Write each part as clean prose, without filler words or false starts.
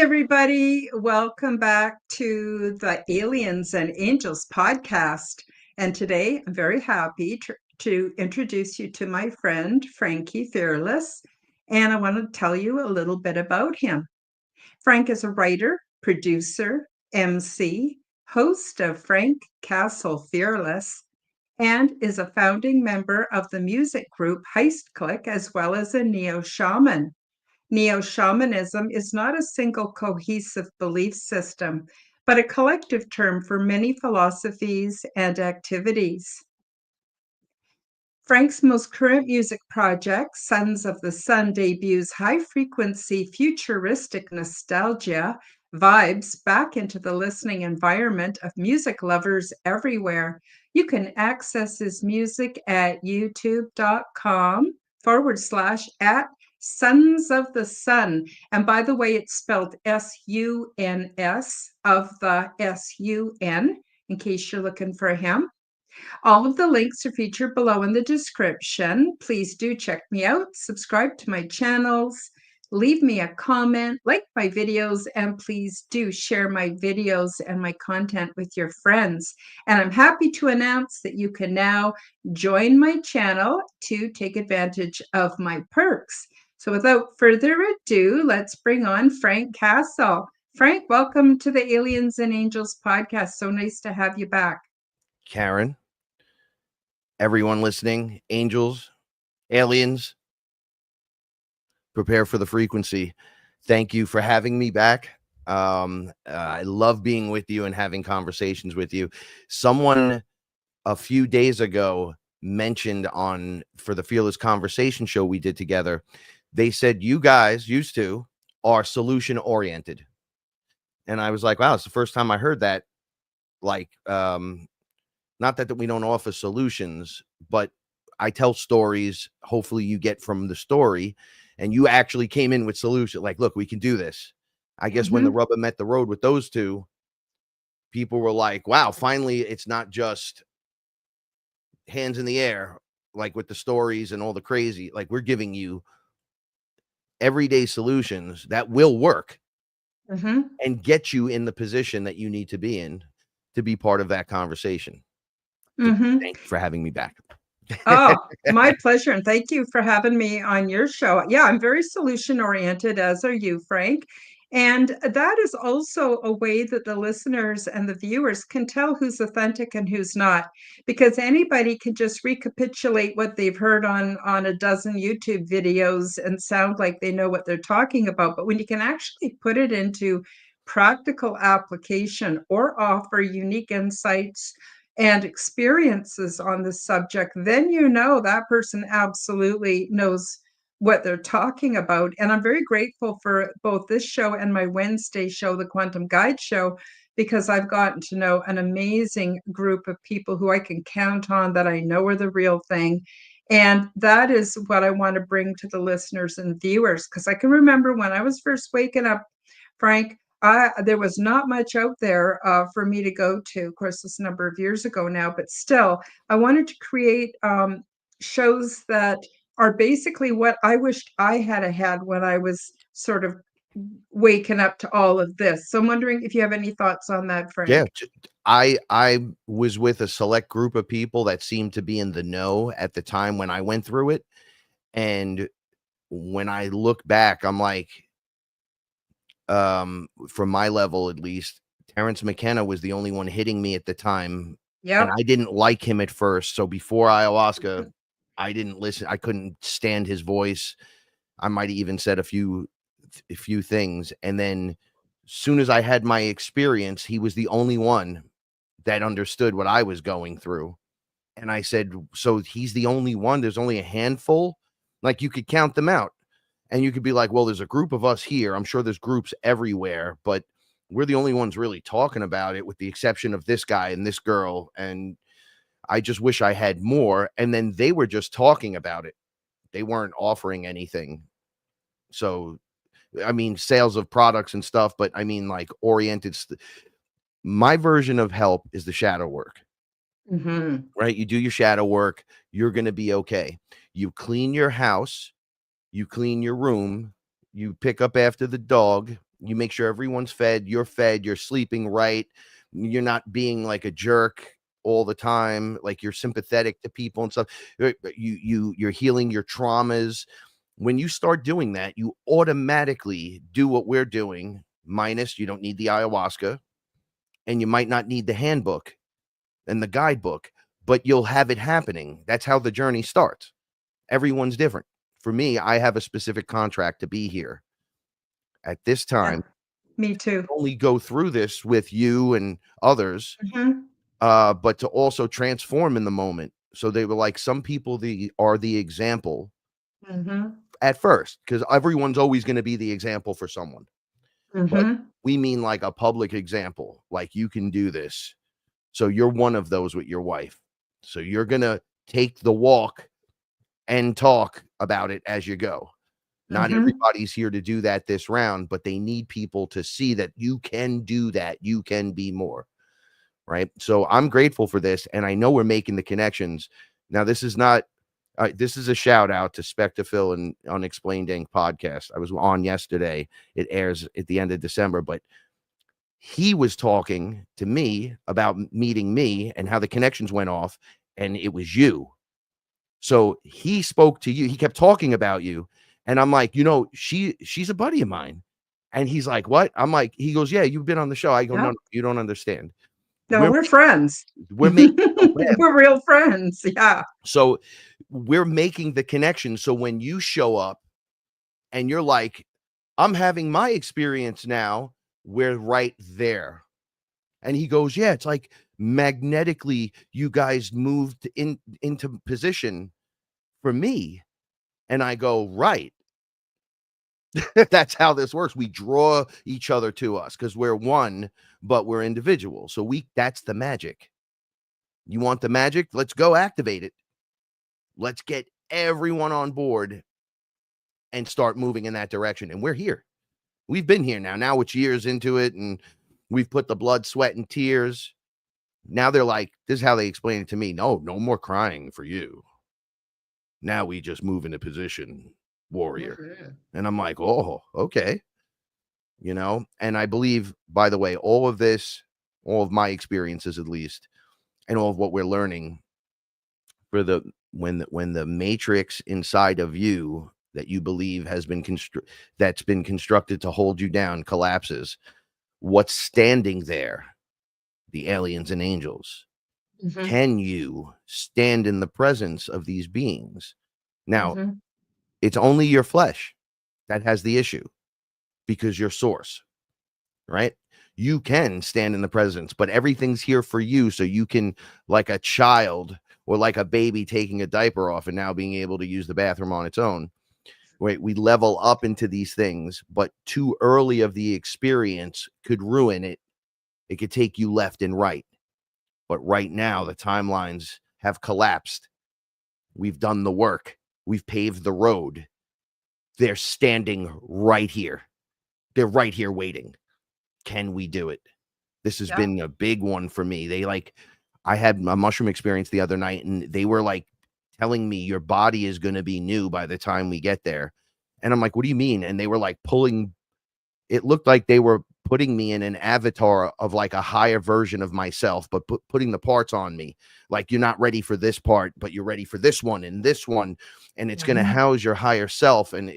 everybody. Welcome back to the Aliens and Angels podcast. And today I'm very happy to introduce you to my friend, Frankie Fearless. And I want to tell you a little bit about him. Frank is a writer, producer, MC, host of Frank Castle Fearless, and is a founding member of the music group Heist Click, as well as a neo shaman. Neo-shamanism is not a single cohesive belief system, but a collective term for many philosophies and activities. Frank's most current music project, Sons of the Sun, debuts high-frequency futuristic nostalgia vibes back into the listening environment of music lovers everywhere. You can access his music at youtube.com/@ Sons of the Sun. And by the way, it's spelled SUNS of the SUN, in case you're looking for him. All of the links are featured below in the description. Please do check me out, subscribe to my channels, leave me a comment, like my videos, and please do share my videos and my content with your friends. And I'm happy to announce that you can now join my channel to take advantage of my perks. So without further ado, let's bring on Frank Castle. Frank, welcome to the Aliens and Angels podcast. So nice to have you back. Karen, everyone listening, angels, aliens, prepare for the frequency. Thank you for having me back. I love being with you and having conversations with you. Someone a few days ago mentioned for the Fearless Conversation show we did together, they said you guys are solution oriented. And I was like, wow, it's the first time I heard that. Not that we don't offer solutions, but I tell stories. Hopefully you get from the story, and you actually came in with solution. Like, look, we can do this. I guess when the rubber met the road with those two, people were like, wow, finally, it's not just hands in the air, like with the stories and all the crazy. Like, we're giving you everyday solutions that will work and get you in the position that you need to be in to be part of that conversation. Thank you for having me back. Oh, my pleasure. And thank you for having me on your show. Yeah, I'm very solution oriented, as are you, Frank. And that is also a way that the listeners and the viewers can tell who's authentic and who's not, because anybody can just recapitulate what they've heard on a dozen YouTube videos and sound like they know what they're talking about. But when you can actually put it into practical application or offer unique insights and experiences on the subject, then you know that person absolutely knows what they're talking about. And I'm very grateful for both this show and my Wednesday show, the Quantum Guide Show, because I've gotten to know an amazing group of people who I can count on, that I know are the real thing. And that is what I want to bring to the listeners and viewers, because I can remember when I was first waking up, Frank, there was not much out there for me to go to. Of course, this number of years ago now, but still, I wanted to create shows that are basically what I wished I had when I was sort of waking up to all of this. So I'm wondering if you have any thoughts on that, Frank. Yeah, I was with a select group of people that seemed to be in the know at the time when I went through it. And when I look back, I'm like, from my level, at least, Terrence McKenna was the only one hitting me at the time. Yeah. And I didn't like him at first. So before ayahuasca, I didn't listen. I couldn't stand his voice. I might have even said a few things. And then as soon as I had my experience, he was the only one that understood what I was going through. And I said, so he's the only one. There's only a handful. Like, you could count them out. And you could be like, well, there's a group of us here. I'm sure there's groups everywhere, but we're the only ones really talking about it, with the exception of this guy and this girl. And I just wish I had more. And then they were just talking about it. They weren't offering anything. So, I mean, sales of products and stuff, but I mean, like, oriented. My version of help is the shadow work. Right? You do your shadow work. You're going to be okay. You clean your house. You clean your room, you pick up after the dog, You make sure everyone's fed, you're sleeping right, you're not being like a jerk all the time, like you're sympathetic to people and stuff. You're healing your traumas. When you start doing that, you automatically do what we're doing, minus you don't need the ayahuasca and you might not need the handbook and the guidebook, but you'll have it happening. That's how the journey starts. Everyone's different. For me, I have a specific contract to be here at this Yeah, time. me too. Only go through this with you and others, Mhm, but to also transform in the moment. So they were like, some people are the example mhm, at first, because everyone's always going to be the example for someone. But mhm, we mean like a public example, like you can do this. So you're one of those with your wife. So you're going to take the walk and talk about it as you go. Not mhm. everybody's here to do that this round, but they need people to see that you can do that. You can be more. Right. So I'm grateful for this. And I know we're making the connections. Now, this is not, this is a shout out to Spectaphil and Unexplained Inc. podcast. I was on yesterday. It airs at the end of December, but he was talking to me about meeting me and how the connections went off. And it was you. So he spoke to you. He kept talking about you. And I'm like, she's a buddy of mine. And he's like, what? I'm like, he goes, yeah, you've been on the show. I go, no, Yeah. no, you don't understand. No, We're we're friends. we're making a web. We're real friends, yeah. So we're making the connection. So when you show up and you're like, I'm having my experience now, we're right there. And he goes, yeah, it's like magnetically, you guys moved into position for me. And I go, right. That's how this works. We draw each other to us because we're one, but we're individual. So that's the magic. You want the magic? Let's go activate it. Let's get everyone on board and start moving in that direction. And we're here. We've been here now. Now it's years into it, and we've put the blood, sweat, and tears. Now they're like, this is how they explain it to me. No more crying for you. Now we just move into position, warrior. Mhm. And I'm like, oh, okay. And I believe, by the way, all of this, all of my experiences at least, and all of what we're learning for when the matrix inside of you that you believe that's been constructed to hold you down collapses, what's standing there? The aliens and angels. Mhm, Can you stand in the presence of these beings? Now, mhm. it's only your flesh that has the issue because you're source, right? You can stand in the presence, but everything's here for you. So you can, like a child or like a baby taking a diaper off and now being able to use the bathroom on its own, right? We level up into these things, but too early of the experience could ruin it. It could take you left and right. But right now, the timelines have collapsed. We've done the work, we've paved the road. They're standing right here. They're right here waiting. Can we do it? This has Yeah. been a big one for me. I had a mushroom experience the other night, and they were like telling me your body is going to be new by the time we get there. And I'm like, what do you mean? And they were like it looked like they were putting me in an avatar of like a higher version of myself, but putting the parts on me. Like, you're not ready for this part, but you're ready for this one and this one. And it's going to Mhm. house your higher self. And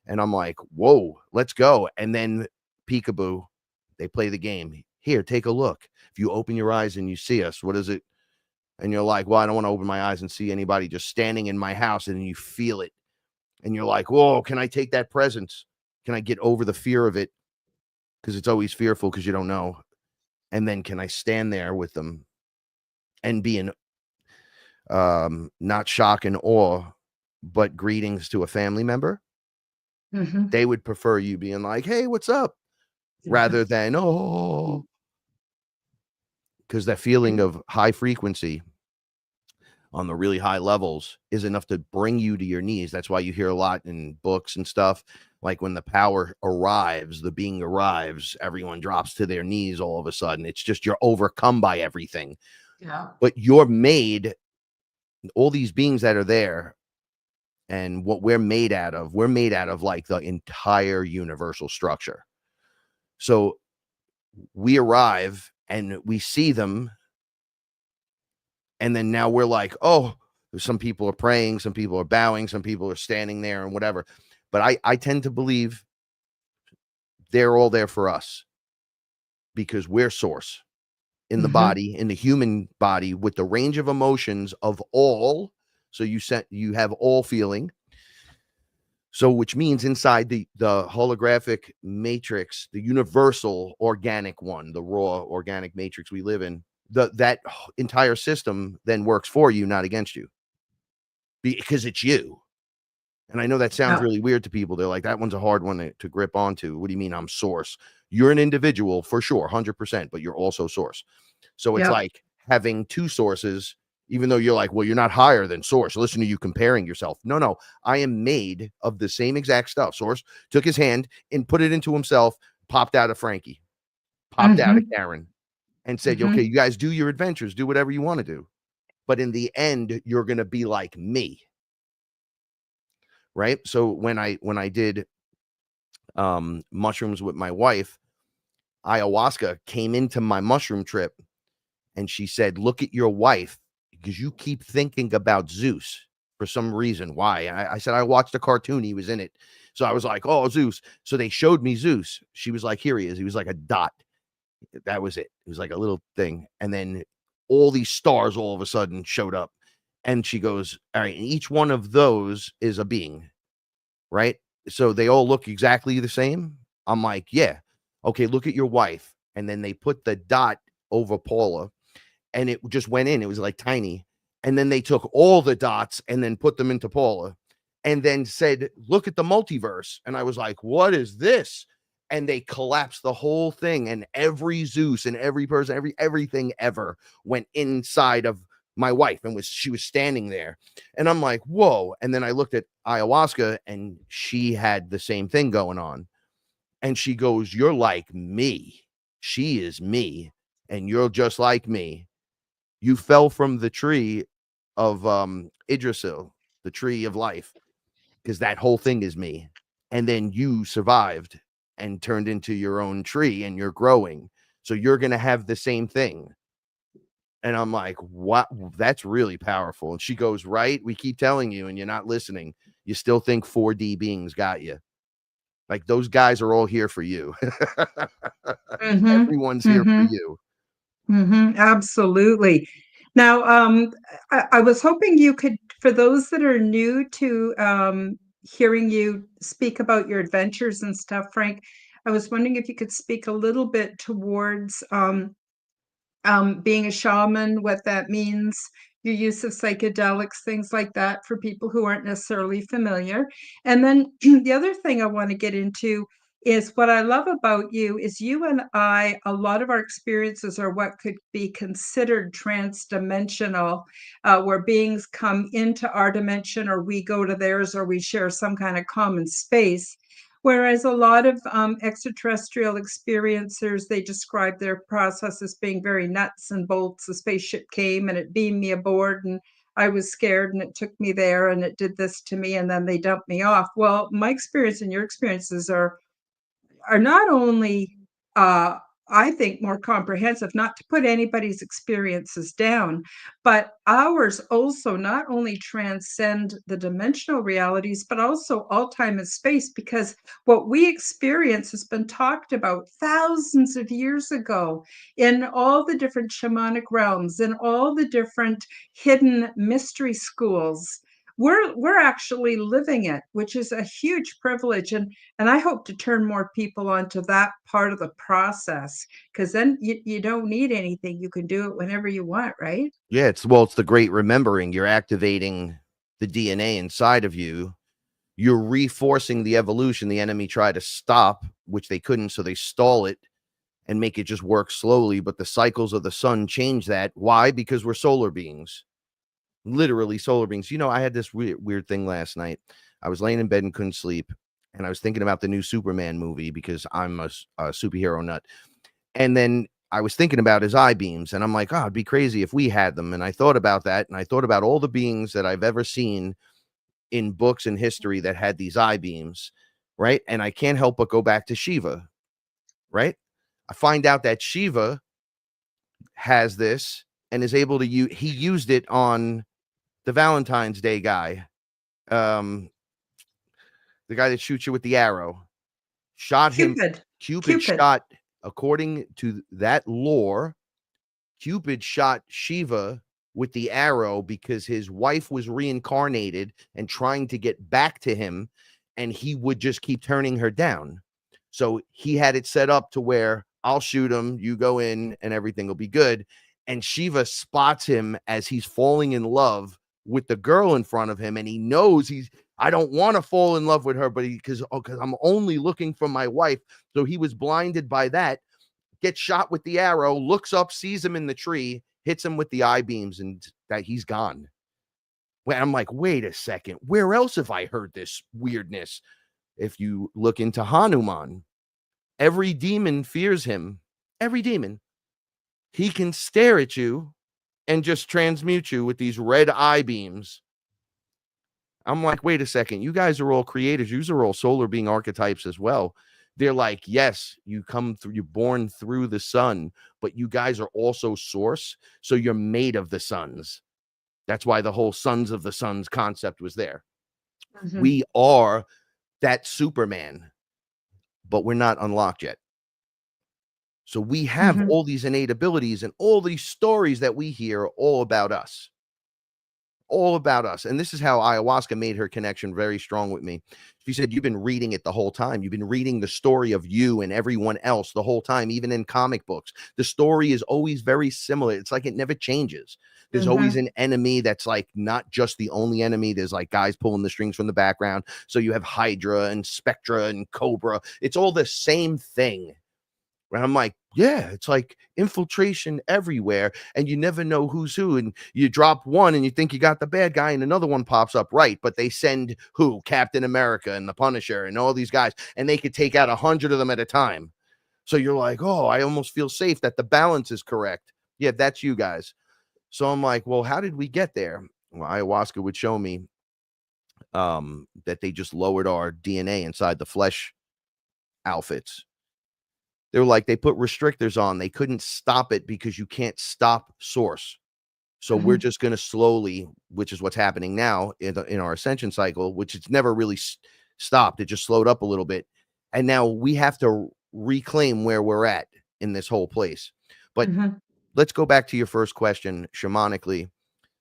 I'm like, whoa, let's go. And then peekaboo, they play the game. Here, take a look. If you open your eyes and you see us, what is it? And you're like, well, I don't want to open my eyes and see anybody just standing in my house. And then you feel it. And you're like, whoa, can I take that presence? Can I get over the fear of it? Because it's always fearful because you don't know. And then can I stand there with them and be in not shock and awe, but greetings to a family member? Mhm. They would prefer you being like, hey, what's up? Rather than, oh, because that feeling of high frequency on the really high levels is enough to bring you to your knees. That's why you hear a lot in books and stuff. Like when the power arrives, the being arrives, everyone drops to their knees all of a sudden. It's just you're overcome by everything. Yeah. But you're made, all these beings that are there, and what we're made out of like the entire universal structure. So we arrive and we see them, and then now we're like, oh, some people are praying, some people are bowing, some people are standing there and whatever. But I tend to believe they're all there for us because we're source in the Mhm. body, in the human body, with the range of emotions of all. So you have all feeling. So which means inside the holographic matrix, the universal organic one, the raw organic matrix we live in, that entire system then works for you, not against you, because it's you. And I know that sounds Yeah. really weird to people. They're like, that one's a hard one to grip onto. What do you mean I'm source? You're an individual for sure, 100%, but you're also source. So it's Yep. like having two sources, even though you're like, well, you're not higher than source. Listen to you comparing yourself. No, no, I am made of the same exact stuff. Source took his hand and put it into himself, popped out of Frankie, popped out of Mhm. Karen, and said, okay, Mhm. you guys do your adventures, do whatever you want to do. But in the end, you're going to be like me. Right. So when I did mushrooms with my wife, ayahuasca came into my mushroom trip, and she said, look at your wife because you keep thinking about Zeus for some reason. Why? I said, I watched a cartoon. He was in it. So I was like, oh, Zeus. So they showed me Zeus. She was like, here he is. He was like a dot. That was it. It was like a little thing. And then all these stars all of a sudden showed up. And she goes, all right. And each one of those is a being, right? So they all look exactly the same. I'm like, yeah. Okay, look at your wife. And then they put the dot over Paula, and it just went in. It was like tiny. And then they took all the dots and then put them into Paula and then said, look at the multiverse. And I was like, what is this? And they collapsed the whole thing. And every Zeus and every person, everything ever went inside of my wife, and she was standing there. And I'm like, whoa. And then I looked at ayahuasca, and she had the same thing going on. And she goes, you're like me. She is me. And you're just like me. You fell from the tree of Yggdrasil, the tree of life, because that whole thing is me. And then you survived and turned into your own tree, and you're growing. So you're going to have the same thing. And I'm like, what? That's really powerful. And she goes, right? We keep telling you, and you're not listening. You still think 4D beings got you. Like those guys are all here for you. Mhm. Everyone's here for Mhm. you. Mhm. Absolutely. Now, I was hoping you could, for those that are new to hearing you speak about your adventures and stuff, Frank, I was wondering if you could speak a little bit towards being a shaman, what that means, your use of psychedelics, things like that for people who aren't necessarily familiar. And then the other thing I want to get into is what I love about you is you and I, a lot of our experiences are what could be considered transdimensional, where beings come into our dimension or we go to theirs or we share some kind of common space. Whereas a lot of extraterrestrial experiencers, they describe their process as being very nuts and bolts. The spaceship came and it beamed me aboard, and I was scared, and it took me there, and it did this to me, and then they dumped me off. Well, my experience and your experiences are not only, uh, I think, more comprehensive, not to put anybody's experiences down, but ours also not only transcend the dimensional realities, but also all time and space, because what we experience has been talked about thousands of years ago in all the different shamanic realms, in all the different hidden mystery schools. We're actually living it, which is a huge privilege. And I hope to turn more people onto that part of the process, because then you don't need anything. You can do it whenever you want, right? Yeah, it's the great remembering. You're activating the DNA inside of you. You're reforcing the evolution the enemy tried to stop, which they couldn't, so they stall it and make it just work slowly. But the cycles of the sun change that. Why? Because we're solar beings, literally solar beings. I had this weird thing last night. I was laying in bed and couldn't sleep, and I was thinking about the new Superman movie because I'm a superhero nut. And then I was thinking about his eye beams, and I'm like, oh, it'd be crazy if we had them. And I thought about that, and I thought about all the beings that I've ever seen in books and history that had these eye beams, right? And I can't help but go back to Shiva, right? I find out that Shiva has this and is able to use, he used it on the Valentine's Day guy, um, the guy that shoots you with the arrow, shot him. Cupid. Cupid Cupid. shot, according to that lore, Cupid shot Shiva with the arrow because his wife was reincarnated and trying to get back to him, and he would just keep turning her down. So he had it set up to where I'll shoot him, you go in, and everything will be good. And Shiva spots him as he's falling in love with the girl in front of him, and he knows I don't want to fall in love with her, but because I'm only looking for my wife. So he was blinded by that, gets shot with the arrow, looks up, sees him in the tree, hits him with the eye beams, and that he's gone. Well, I'm like, wait a second, where else have I heard this weirdness? If you look into Hanuman, every demon fears him. Every demon. He can stare at you and just transmute you with these red eye beams. I'm like, wait a second, you guys are all creators. You are all solar being archetypes as well. They're like, yes, you come through, you're born through the sun, but you guys are also source. So you're made of the suns. That's why the whole sons of the suns concept was there. Mhm. We are that Superman, but we're not unlocked yet. So we have Mhm. all these innate abilities, and all these stories that we hear all about us. All about us. And this is how ayahuasca made her connection very strong with me. She said, you've been reading it the whole time. You've been reading the story of you and everyone else the whole time, even in comic books. The story is always very similar. It's like it never changes. There's always Mhm. an enemy that's like not just the only enemy. There's like guys pulling the strings from the background. So you have Hydra and Spectra and Cobra. It's all the same thing. And I'm like, yeah, it's like infiltration everywhere, and you never know who's who. And you drop one and you think you got the bad guy, and another one pops up, right? But they send who? Captain America and the Punisher and all these guys, and they could take out 100 of them at a time. So you're like, oh, I almost feel safe that the balance is correct. Yeah, that's you guys. So I'm like, well, how did we get there? Well, ayahuasca would show me that they just lowered our DNA inside the flesh outfits. They were like, they put restrictors on. They couldn't stop it because you can't stop source. So we're Mhm. just going to slowly, which is what's happening now in our ascension cycle, which it's never really stopped. It just slowed up a little bit. And now we have to reclaim where we're at in this whole place. But Mhm. let's go back to your first question shamanically.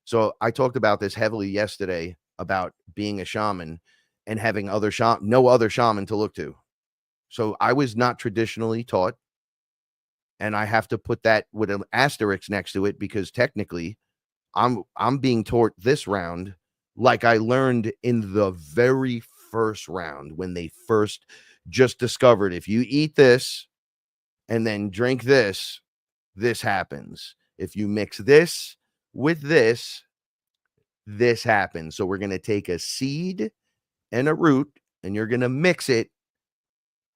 So I talked about this heavily yesterday about being a shaman and having no other shaman to look to. So I was not traditionally taught, and I have to put that with an asterisk next to it because technically I'm being taught this round like I learned in the very first round when they first just discovered if you eat this and then drink this, this happens. If you mix this with this happens. So we're going to take a seed and a root and you're going to mix it.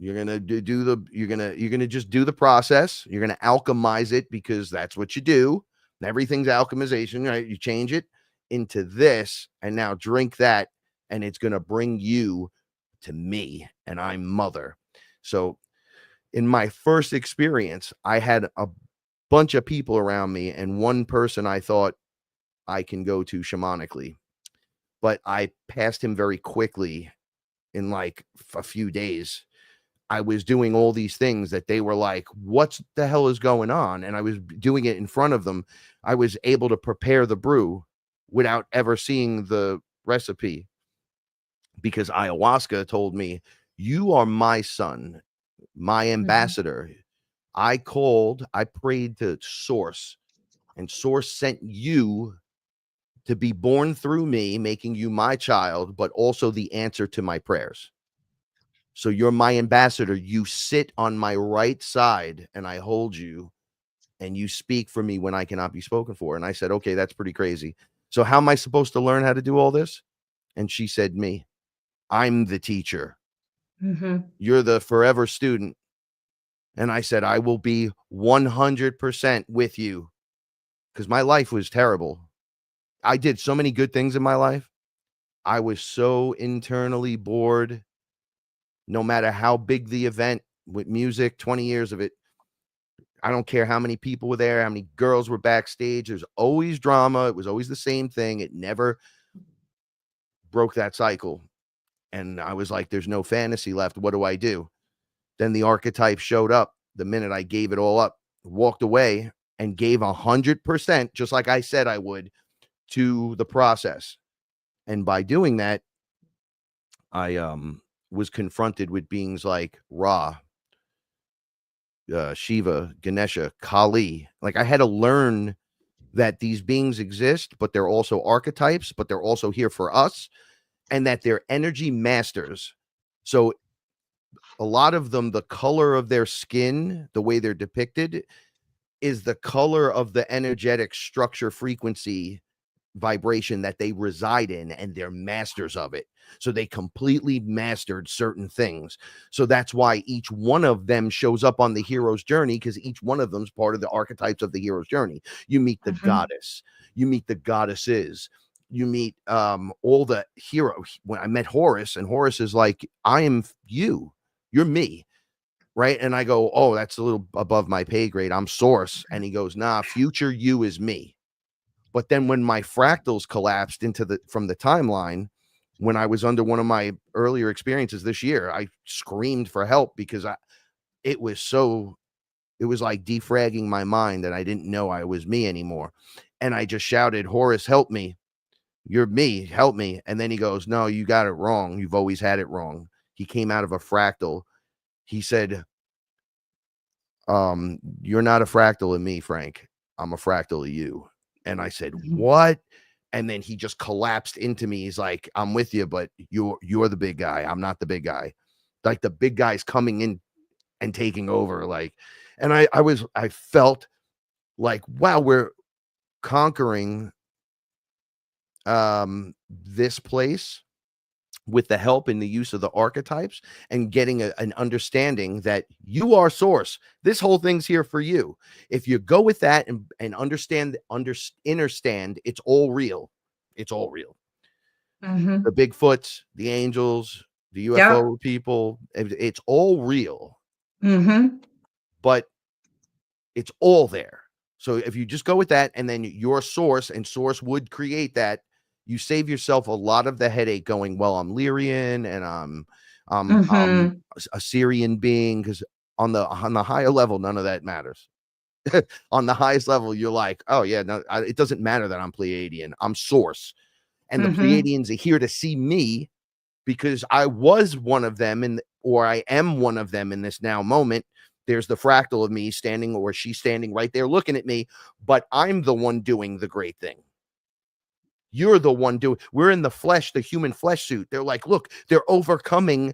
You're gonna you're gonna just do the process. You're gonna alchemize it because that's what you do. Everything's alchemization, right? You change it into this, and now drink that, and it's gonna bring you to me, and I'm mother. So in my first experience, I had a bunch of people around me, and one person I thought I can go to shamanically, but I passed him very quickly in like a few days. I was doing all these things that they were like, what the hell is going on? And I was doing it in front of them. I was able to prepare the brew without ever seeing the recipe because ayahuasca told me, you are my son, my Mhm. ambassador. I prayed to Source, and Source sent you to be born through me, making you my child, but also the answer to my prayers. So you're my ambassador. You sit on my right side and I hold you and you speak for me when I cannot be spoken for. And I said, okay, that's pretty crazy. So how am I supposed to learn how to do all this? And she said, me, I'm the teacher. Mhm. You're the forever student. And I said, I will be 100% with you because my life was terrible. I did so many good things in my life. I was so internally bored, no matter how big the event with music, 20 years of it. I don't care how many people were there, how many girls were backstage. There's always drama. It was always the same thing. It never broke that cycle. And I was like, there's no fantasy left. What do I do? Then the archetype showed up the minute I gave it all up, walked away and gave 100%, just like I said I would, to the process. And by doing that, I was confronted with beings like Ra, Shiva, Ganesha, Kali. Like I had to learn that these beings exist, but they're also archetypes, but they're also here for us, and that they're energy masters. So a lot of them, the color of their skin, the way they're depicted, is the color of the energetic structure, frequency, vibration that they reside in, and they're masters of it. So they completely mastered certain things. So that's why each one of them shows up on the hero's journey, because each one of them is part of the archetypes of the hero's journey. You meet the goddess, you meet the goddesses, you meet all the heroes. When I met Horus, and Horus is like, I am you, you're me. Right. And I go, oh, that's a little above my pay grade. I'm Source. And he goes, nah, future you is me. But then when my fractals collapsed from the timeline, when I was under one of my earlier experiences this year, I screamed for help because it was like defragging my mind that I didn't know I was me anymore. And I just shouted, Horus, help me. You're me, help me. And then he goes, no, you got it wrong. You've always had it wrong. He came out of a fractal. He said, you're not a fractal of me, Frank. I'm a fractal of you. And I said, what? And then he just collapsed into me. He's like, I'm with you, but you're the big guy. I'm not the big guy. Like the big guy's coming in and taking over. Like, and I felt like, wow, we're conquering this place with the help and the use of the archetypes, and getting an understanding that you are Source. This whole thing's here for you. If you go with that and understand, it's all real. It's all real. The Bigfoots, the angels, the UFO people, it's all real. But it's all there. So if you just go with that, and then your Source, and Source would create that, you save yourself a lot of the headache going, well, I'm Lyrian and I'm a Syrian being, because on the higher level, none of that matters. On the highest level, you're like, oh yeah, no, it doesn't matter that I'm Pleiadian. I'm Source. And the Pleiadians are here to see me, because I was one of them, or I am one of them in this now moment. There's the fractal of me standing, or she's standing right there looking at me, but I'm the one doing the great thing. You're the one doing. We're in the flesh, the human flesh suit. They're like, look, they're overcoming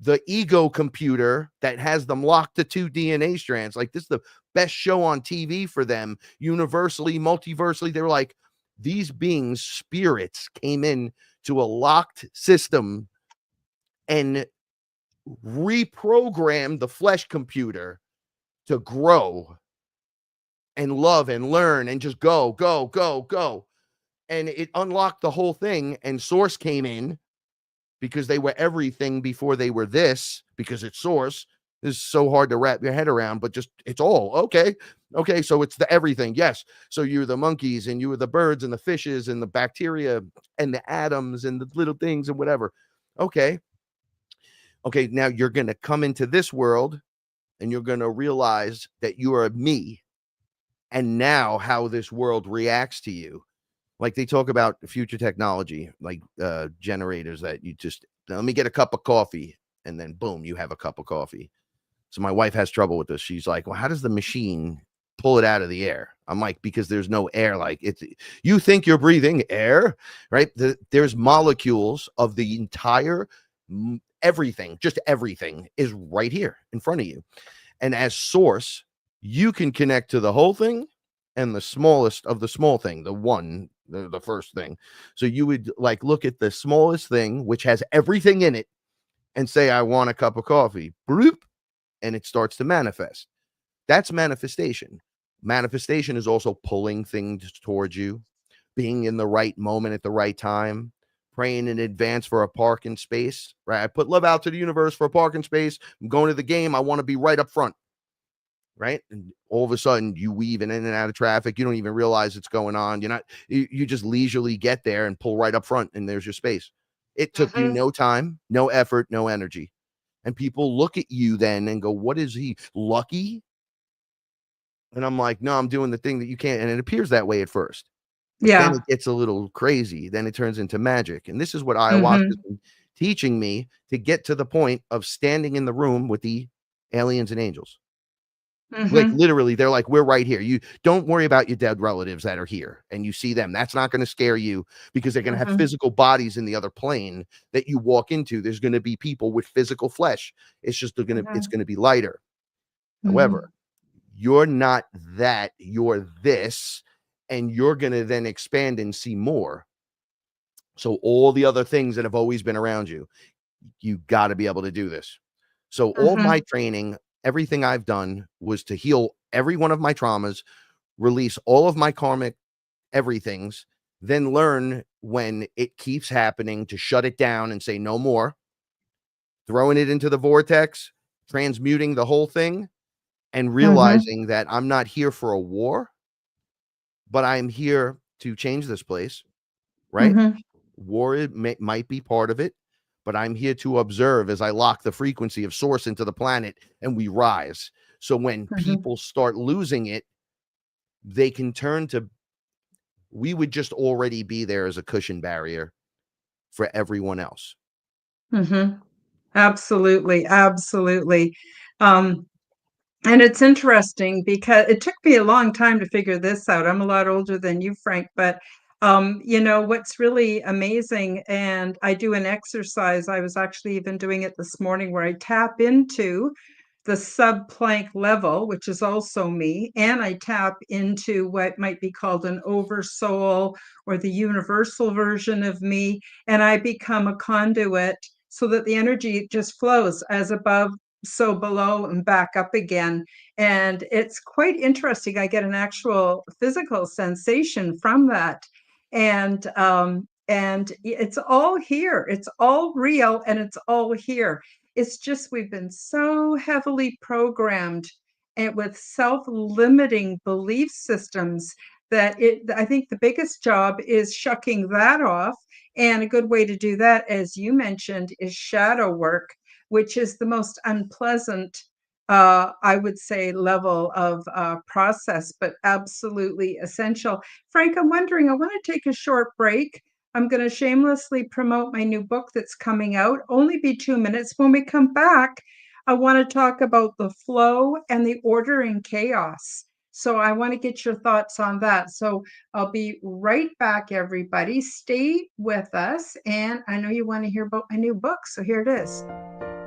the ego computer that has them locked to 2 DNA strands. Like, this is the best show on TV for them, universally, multiversally. They're like, these beings, spirits, came in to a locked system and reprogrammed the flesh computer to grow and love and learn and just go, go, go, go. And it unlocked the whole thing. And Source came in, because they were everything before they were this, because it's Source. This is so hard to wrap your head around, but just, it's all okay. Okay, so it's the everything. Yes. So you're the monkeys, and you were the birds and the fishes and the bacteria and the atoms and the little things and whatever. Okay. Okay, now you're going to come into this world, and you're going to realize that you are me, and now how this world reacts to you. Like they talk about future technology, like generators that you just, let me get a cup of coffee, and then boom, you have a cup of coffee. So my wife has trouble with this. She's like, well, how does the machine pull it out of the air? I'm like, because there's no air. Like, it's, you think you're breathing air, right? There's molecules of the entire everything, just everything is right here in front of you. And as Source, you can connect to the whole thing and the smallest of the small thing, the first thing. So you would like look at the smallest thing, which has everything in it, and say, I want a cup of coffee. Bloop, and it starts to manifest. That's manifestation. Manifestation is also pulling things towards you, being in the right moment at the right time, praying in advance for a parking space, right? I put love out to the universe for a parking space. I'm going to the game. I want to be right up front, right? And all of a sudden you weave in and out of traffic. You don't even realize it's going on. You just leisurely get there and pull right up front, and there's your space. It took you Mhm. no time, no effort, no energy. And people look at you then and go, what is he, lucky? And I'm like, no, I'm doing the thing that you can't. And it appears that way at first, but then Yeah. it gets a little crazy. Then it turns into magic. And this is what ayahuasca has Mhm. been teaching me, to get to the point of standing in the room with the aliens and angels. Like Mhm. literally, they're like, we're right here. You don't worry about your dead relatives that are here and you see them. That's not going to scare you, because they're going to have Mhm. physical bodies in the other plane that you walk into. There's going to be people with physical flesh. It's just it's Mhm. going to be lighter. However, Mhm. you're not that, you're this, and you're going to then expand and see more. So all the other things that have always been around you, you got to be able to do this. So all my Mhm. training, everything I've done was to heal every one of my traumas, release all of my karmic everythings, then learn when it keeps happening to shut it down and say no more, throwing it into the vortex, transmuting the whole thing, and Mhm. realizing that I'm not here for a war, but I'm here to change this place, right? Mhm. War might be part of it, but I'm here to observe as I lock the frequency of source into the planet and we rise. So when Mhm. people start losing it, they can turn to, we would just already be there as a cushion barrier for everyone else. Mhm. Absolutely, absolutely. Um, and it's interesting because it took me a long time to figure this out. I'm a lot older than you, Frank, but what's really amazing, and I do an exercise. I was actually even doing it this morning where I tap into the sub-plank level, which is also me, and I tap into what might be called an oversoul or the universal version of me, and I become a conduit so that the energy just flows as above, so below, and back up again. And it's quite interesting. I get an actual physical sensation from that. And it's all here. It's all real and it's all here. It's just we've been so heavily programmed and with self-limiting belief systems that I think the biggest job is shucking that off. And a good way to do that, as you mentioned, is shadow work, which is the most unpleasant, I would say, level of process, but absolutely essential. Frank, I'm wondering, I want to take a short break. I'm going to shamelessly promote my new book that's coming out. Only be 2 minutes. When we come back, I want to talk about the flow and the order and chaos. So I want to get your thoughts on that. So I'll be right back, everybody. Stay with us. And I know you want to hear about my new book. So here it is.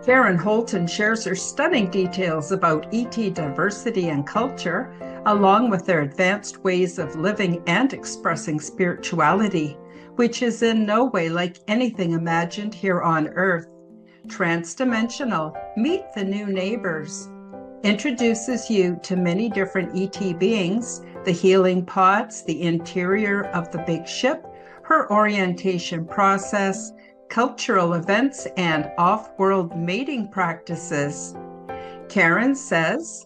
Karen Holton shares her stunning details about ET diversity and culture, along with their advanced ways of living and expressing spirituality, which is in no way like anything imagined here on Earth. Transdimensional, meet the new neighbors, introduces you to many different ET beings, the healing pods, the interior of the big ship, her orientation process, cultural events, and off-world mating practices. Karen says,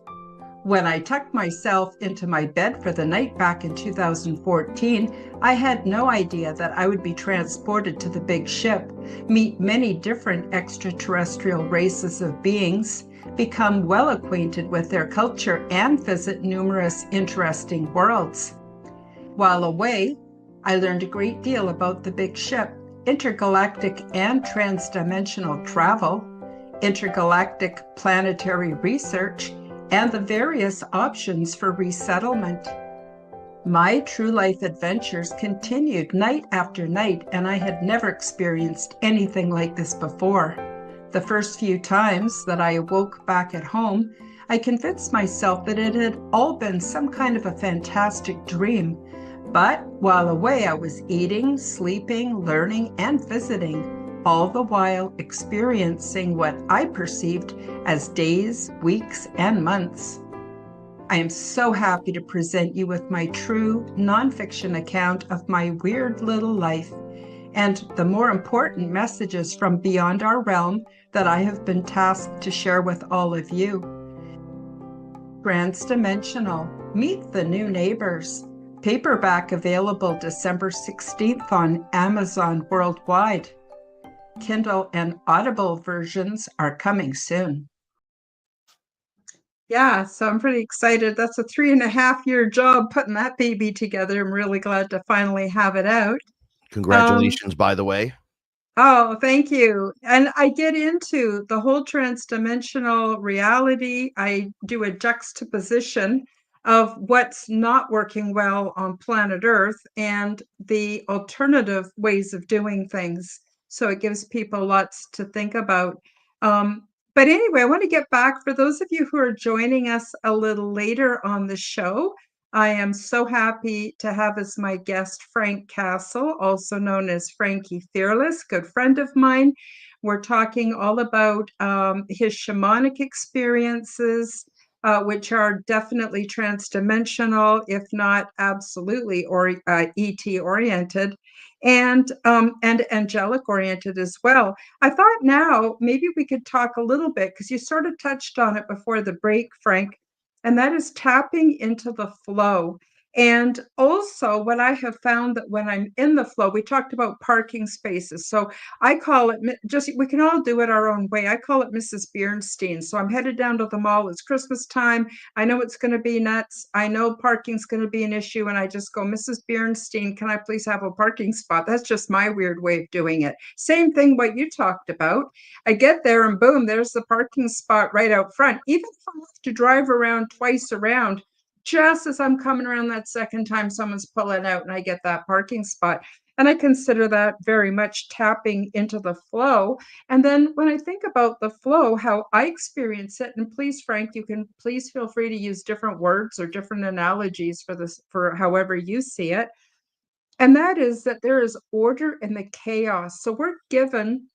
when I tucked myself into my bed for the night back in 2014, I had no idea that I would be transported to the big ship, meet many different extraterrestrial races of beings, become well acquainted with their culture, and visit numerous interesting worlds. While away, I learned a great deal about the big ship, intergalactic and transdimensional travel, intergalactic planetary research, and the various options for resettlement. My true life adventures continued night after night, and I had never experienced anything like this before. The first few times that I awoke back at home, I convinced myself that it had all been some kind of a fantastic dream. But while away, I was eating, sleeping, learning, and visiting, all the while experiencing what I perceived as days, weeks, and months. I am so happy to present you with my true nonfiction account of my weird little life. and the more important messages from beyond our realm that I have been tasked to share with all of you. Transdimensional, Meet the New Neighbors. Paperback available December 16th on Amazon worldwide. Kindle and Audible versions are coming soon. Yeah, so I'm pretty excited. That's a 3.5-year job putting that baby together. I'm really glad to finally have it out. Congratulations, by the way. Oh, thank you. And I get into the whole transdimensional reality. I do a juxtaposition of what's not working well on planet Earth and the alternative ways of doing things. So it gives people lots to think about. Um, but anyway, I want to get back for those of you who are joining us a little later on the show. I am so happy to have as my guest Frank Castle, also known as Frankie Fearless, good friend of mine. We're talking all about his shamanic experiences, which are definitely transdimensional, if not absolutely ET oriented, and angelic oriented as well. I thought now maybe we could talk a little bit because you sort of touched on it before the break, Frank, and that is tapping into the flow. And also, what I have found that when I'm in the flow, we talked about parking spaces. So I call it just, we can all do it our own way. I call it Mrs. Bernstein. So I'm headed down to the mall. It's Christmas time. I know it's going to be nuts. I know parking's going to be an issue. And I just go, Mrs. Bernstein, can I please have a parking spot? That's just my weird way of doing it. Same thing what you talked about. I get there and boom, there's the parking spot right out front. Even if I have to drive around twice around, just as I'm coming around that second time, someone's pulling out and I get that parking spot. And I consider that very much tapping into the flow. And then when I think about the flow, how I experience it, and please, Frank, you can please feel free to use different words or different analogies for this, for however you see it. And that is that there is order in the chaos. So we're given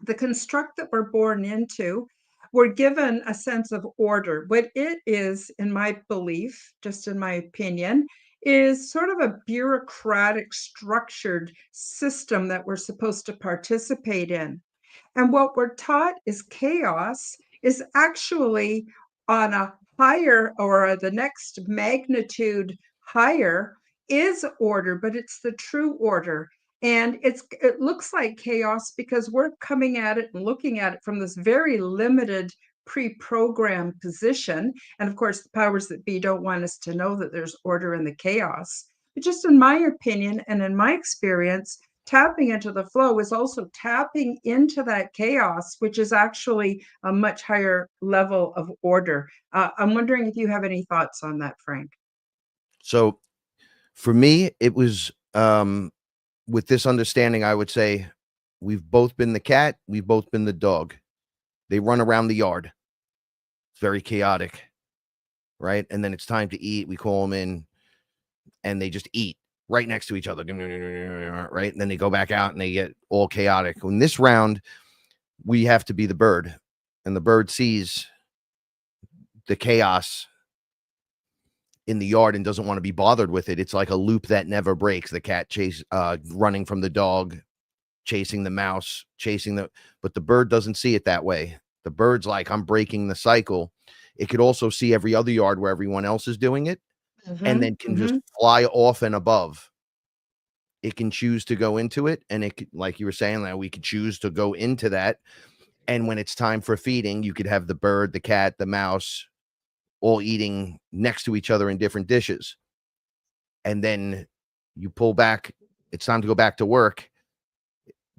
the construct that we're born into, we're given a sense of order. What it is, in my belief, just in my opinion, is sort of a bureaucratic, structured system that we're supposed to participate in. And what we're taught is chaos is actually on a higher or the next magnitude higher is order, but it's the true order. And it looks like chaos because we're coming at it and looking at it from this very limited pre-programmed position. And of course, the powers that be don't want us to know that there's order in the chaos. But just in my opinion and in my experience, tapping into the flow is also tapping into that chaos, which is actually a much higher level of order. I'm wondering if you have any thoughts on that, Frank. So for me, it was with this understanding, I would say we've both been the cat, we've both been the dog. They run around the yard. It's very chaotic, right? And then it's time to eat. We call them in and they just eat right next to each other, right? And then they go back out and they get all chaotic. In this round, we have to be the bird, and the bird sees the chaos in the yard and doesn't want to be bothered with it. It's like a loop that never breaks. The cat running from the dog, chasing the mouse, but the bird doesn't see it that way. The bird's like, I'm breaking the cycle. It could also see every other yard where everyone else is doing it, and then can just fly off and above. It can choose to go into it, and it could, like you were saying, that we could choose to go into that. And when it's time for feeding, you could have the bird, the cat, the mouse all eating next to each other in different dishes. And then you pull back, it's time to go back to work.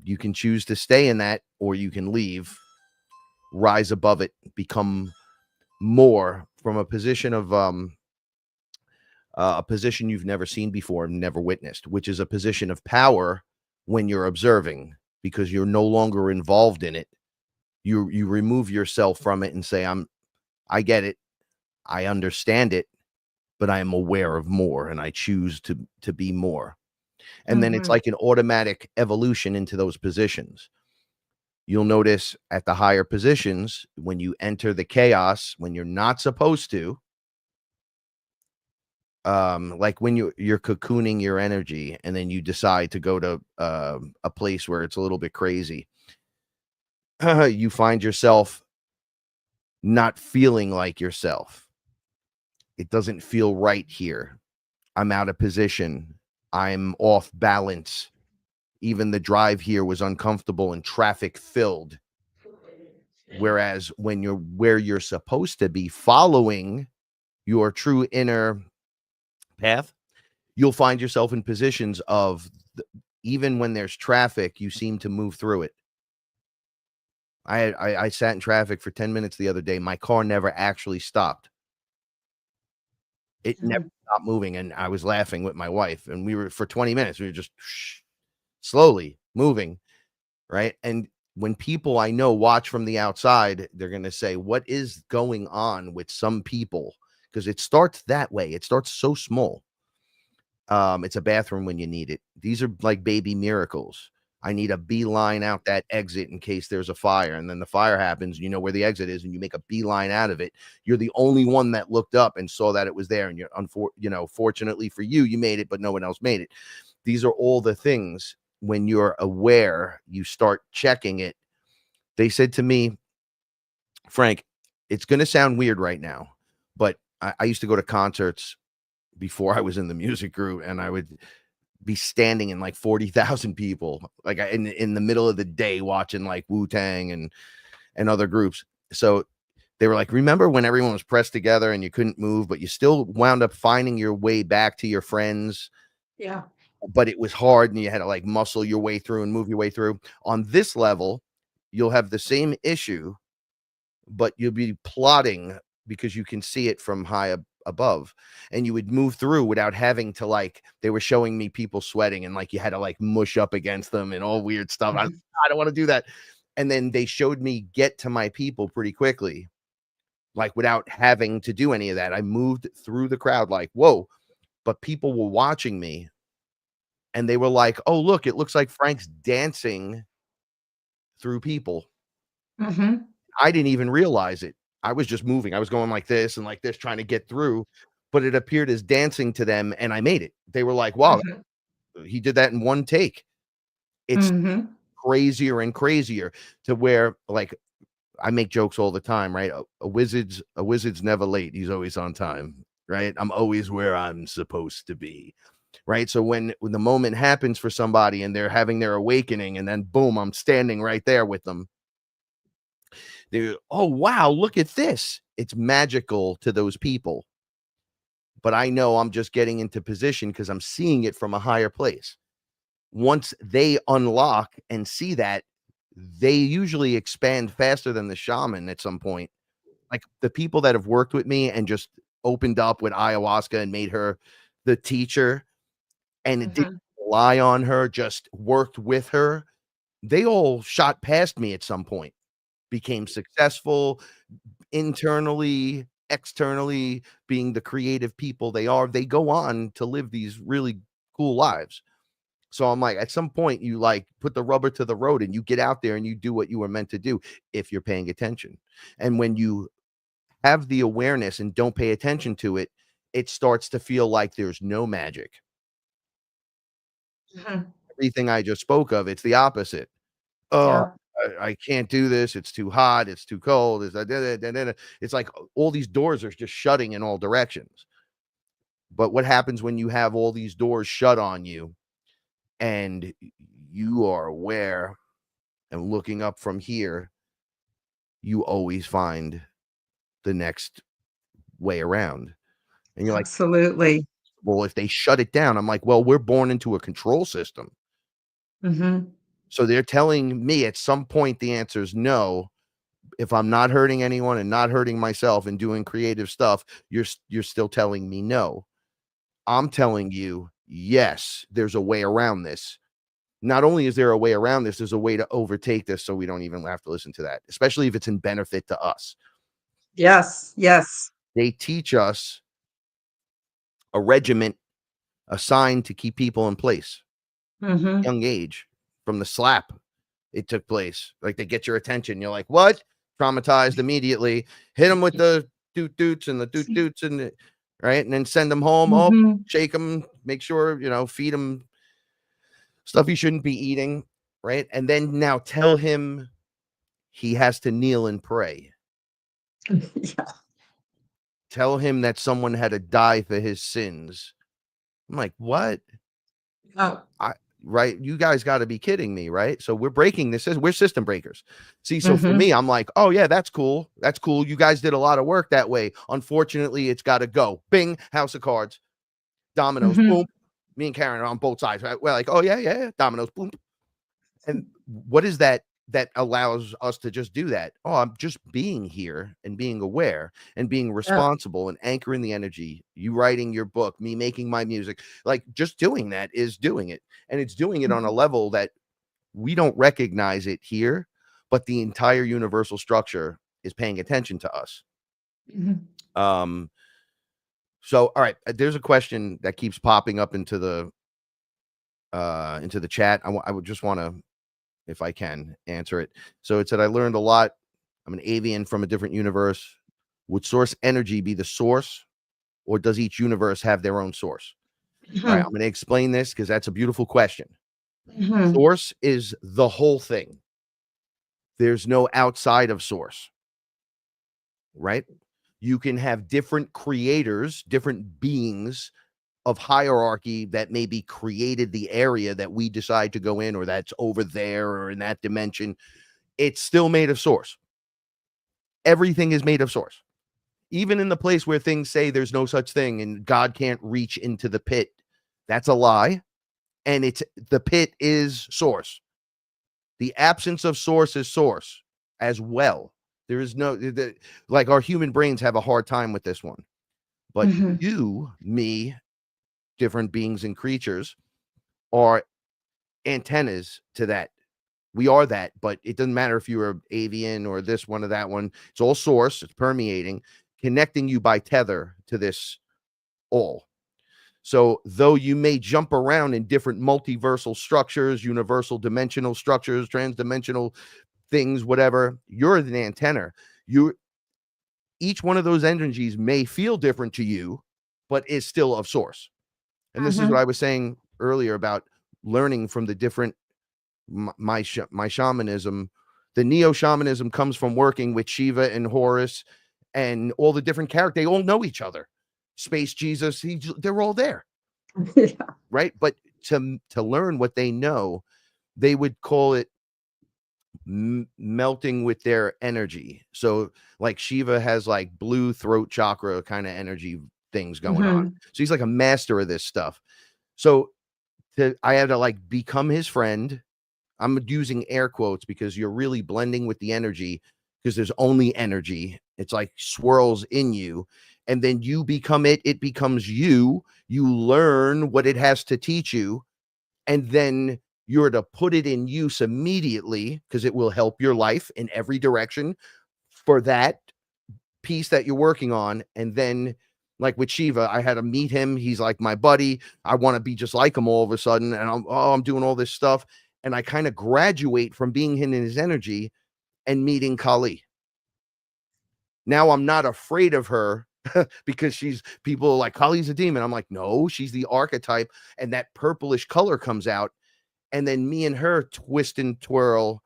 You can choose to stay in that, or you can leave, rise above it, become more from a position of a position you've never seen before, never witnessed, which is a position of power when you're observing, because you're no longer involved in it. You remove yourself from it and say, I get it, I understand it, but I am aware of more, and I choose to be more. And then it's like an automatic evolution into those positions. You'll notice at the higher positions, when you enter the chaos, when you're not supposed to, like when you're cocooning your energy and then you decide to go to a place where it's a little bit crazy, you find yourself not feeling like yourself. It doesn't feel right here. I'm out of position. I'm off balance. Even the drive here was uncomfortable and traffic filled. Whereas when you're where you're supposed to be following your true inner path, you'll find yourself in positions of even when there's traffic, you seem to move through it. I sat in traffic for 10 minutes the other day. My car never actually stopped. It never Mhm. stopped moving, and I was laughing with my wife, and we were for 20 minutes, we were just slowly moving, right? And when people I know watch from the outside, they're gonna say, "What is going on with some people?" Because it starts that way. It starts so small. It's a bathroom when you need it. These are like baby miracles. I need a beeline out that exit in case there's a fire. And then the fire happens, you know where the exit is, and you make a beeline out of it. You're the only one that looked up and saw that it was there. And fortunately for you, you made it, but no one else made it. These are all the things when you're aware, you start checking it. They said to me, Frank, it's going to sound weird right now, but I used to go to concerts before I was in the music group, and I would be standing in like 40,000 people, like in the middle of the day watching like Wu-Tang and other groups. So they were like, remember when everyone was pressed together and you couldn't move, but you still wound up finding your way back to your friends, Yeah. but it was hard and you had to like muscle your way through and move your way through. On this level, you'll have the same issue, but you'll be plotting because you can see it from high above, and you would move through without having to like they were showing me people sweating and like you had to like mush up against them and all weird stuff. Mhm. I don't want to do that. And then they showed me get to my people pretty quickly, like without having to do any of that. I moved through the crowd like, whoa, but people were watching me and they were like, oh, look, it looks like Frank's dancing through people. Mhm. I didn't even realize it. I was just moving. I was going like this, trying to get through, but it appeared as dancing to them, and I made it. They were like, "Wow, Mhm. he did that in one take." It's Mhm. crazier and crazier to where, like, I make jokes all the time, right? A wizard's never late. He's always on time, right? I'm always where I'm supposed to be, right? So when the moment happens for somebody and they're having their awakening, and then boom, I'm standing right there with them. They, oh wow, look at this. It's magical to those people. But I know I'm just getting into position because I'm seeing it from a higher place. Once they unlock and see that, they usually expand faster than the shaman at some point. Like the people that have worked with me and just opened up with ayahuasca and made her the teacher and it didn't Mhm. rely on her, just worked with her. They all shot past me at some point, became successful, internally, externally, being the creative people they are, they go on to live these really cool lives. So I'm like, at some point, you like put the rubber to the road and you get out there and you do what you were meant to do if you're paying attention. And when you have the awareness and don't pay attention to it, it starts to feel like there's no magic. Mhm. Everything I just spoke of, it's the opposite. Oh, Yeah. I can't do this. It's too hot. It's too cold. It's like all these doors are just shutting in all directions. But what happens when you have all these doors shut on you and you are aware and looking up from here, you always find the next way around. And you're like, Absolutely. well, if they shut it down, I'm like, well, we're born into a control system. Mhm. So they're telling me at some point the answer is no. If I'm not hurting anyone and not hurting myself and doing creative stuff, you're still telling me no. I'm telling you, yes, there's a way around this. Not only is there a way around this, there's a way to overtake this so we don't even have to listen to that, especially if it's in benefit to us. Yes. Yes. They teach us a regiment assigned to keep people in place. Mhm. Young age from the slap it took place. Like they get your attention. You're like, what? Traumatized immediately. Hit them with the doot doots and the doot doots and right? And then send them home. Oh, Mhm. shake them, make sure, feed them stuff he shouldn't be eating, right? And then now tell him he has to kneel and pray. Yeah. Tell him that someone had to die for his sins. I'm like, what? Oh. I right? You guys got to be kidding me, right? So we're breaking this. We're system breakers. See, so for Mhm. me, I'm like, oh yeah, that's cool. That's cool. You guys did a lot of work that way. Unfortunately, it's got to go. Bing, house of cards, dominoes, boom. Mhm. Me and Karen are on both sides. Right? We're like, oh yeah, yeah, yeah, dominoes, boom. And what is that allows us to just do that? Oh, I'm just being here and being aware and being Yeah. responsible and anchoring the energy. You writing your book, me making my music, like just doing that is doing it. And it's doing it on a Mhm. level that we don't recognize it here, but the entire universal structure is paying attention to us. Mhm. Um, so all right, there's a question that keeps popping up into the chat. I would just want to, if I can, answer it. So it said, I learned a lot. I'm an avian from a different universe. Would source energy be the source, or does each universe have their own source? All right, I'm Mhm. going to explain this because that's a beautiful question. Mhm. Source is the whole thing. There's no outside of source, right? You can have different creators, different beings of hierarchy that maybe created the area that we decide to go in, or that's over there or in that dimension. It's still made of source. Everything is made of source. Even in the place where things say there's no such thing and God can't reach into the pit, that's a lie. And it's the pit is source. The absence of source is source as well. There is no, like our human brains have a hard time with this one. But Mhm. you, me, different beings and creatures are antennas to that. We are that, but it doesn't matter if you're avian or this one or that one. It's all source, it's permeating, connecting you by tether to this all. So, though you may jump around in different multiversal structures, universal dimensional structures, transdimensional things, whatever, you're an antenna. You Each one of those energies may feel different to you, but is still of source. And this is what Mhm. I was saying earlier about learning from the different my shamanism. The neo shamanism comes from working with Shiva and Horus and all the different characters. They all know each other. Space Jesus, they're all there, Yeah. right? But to learn what they know, they would call it melting with their energy. So like Shiva has like blue throat chakra kind of energy things going on. Mhm. So he's like a master of this stuff. So I had to like become his friend. I'm using air quotes because you're really blending with the energy because there's only energy. It's like swirls in you. And then you become it. It becomes you. You learn what it has to teach you. And then you're to put it in use immediately because it will help your life in every direction for that piece that you're working on. And then, like with Shiva, I had to meet him. He's like my buddy. I want to be just like him all of a sudden. And I'm doing all this stuff. And I kind of graduate from being in his energy and meeting Kali. Now I'm not afraid of her because she's people are like Kali's a demon. I'm like, no, she's the archetype. And that purplish color comes out. And then me and her twist and twirl.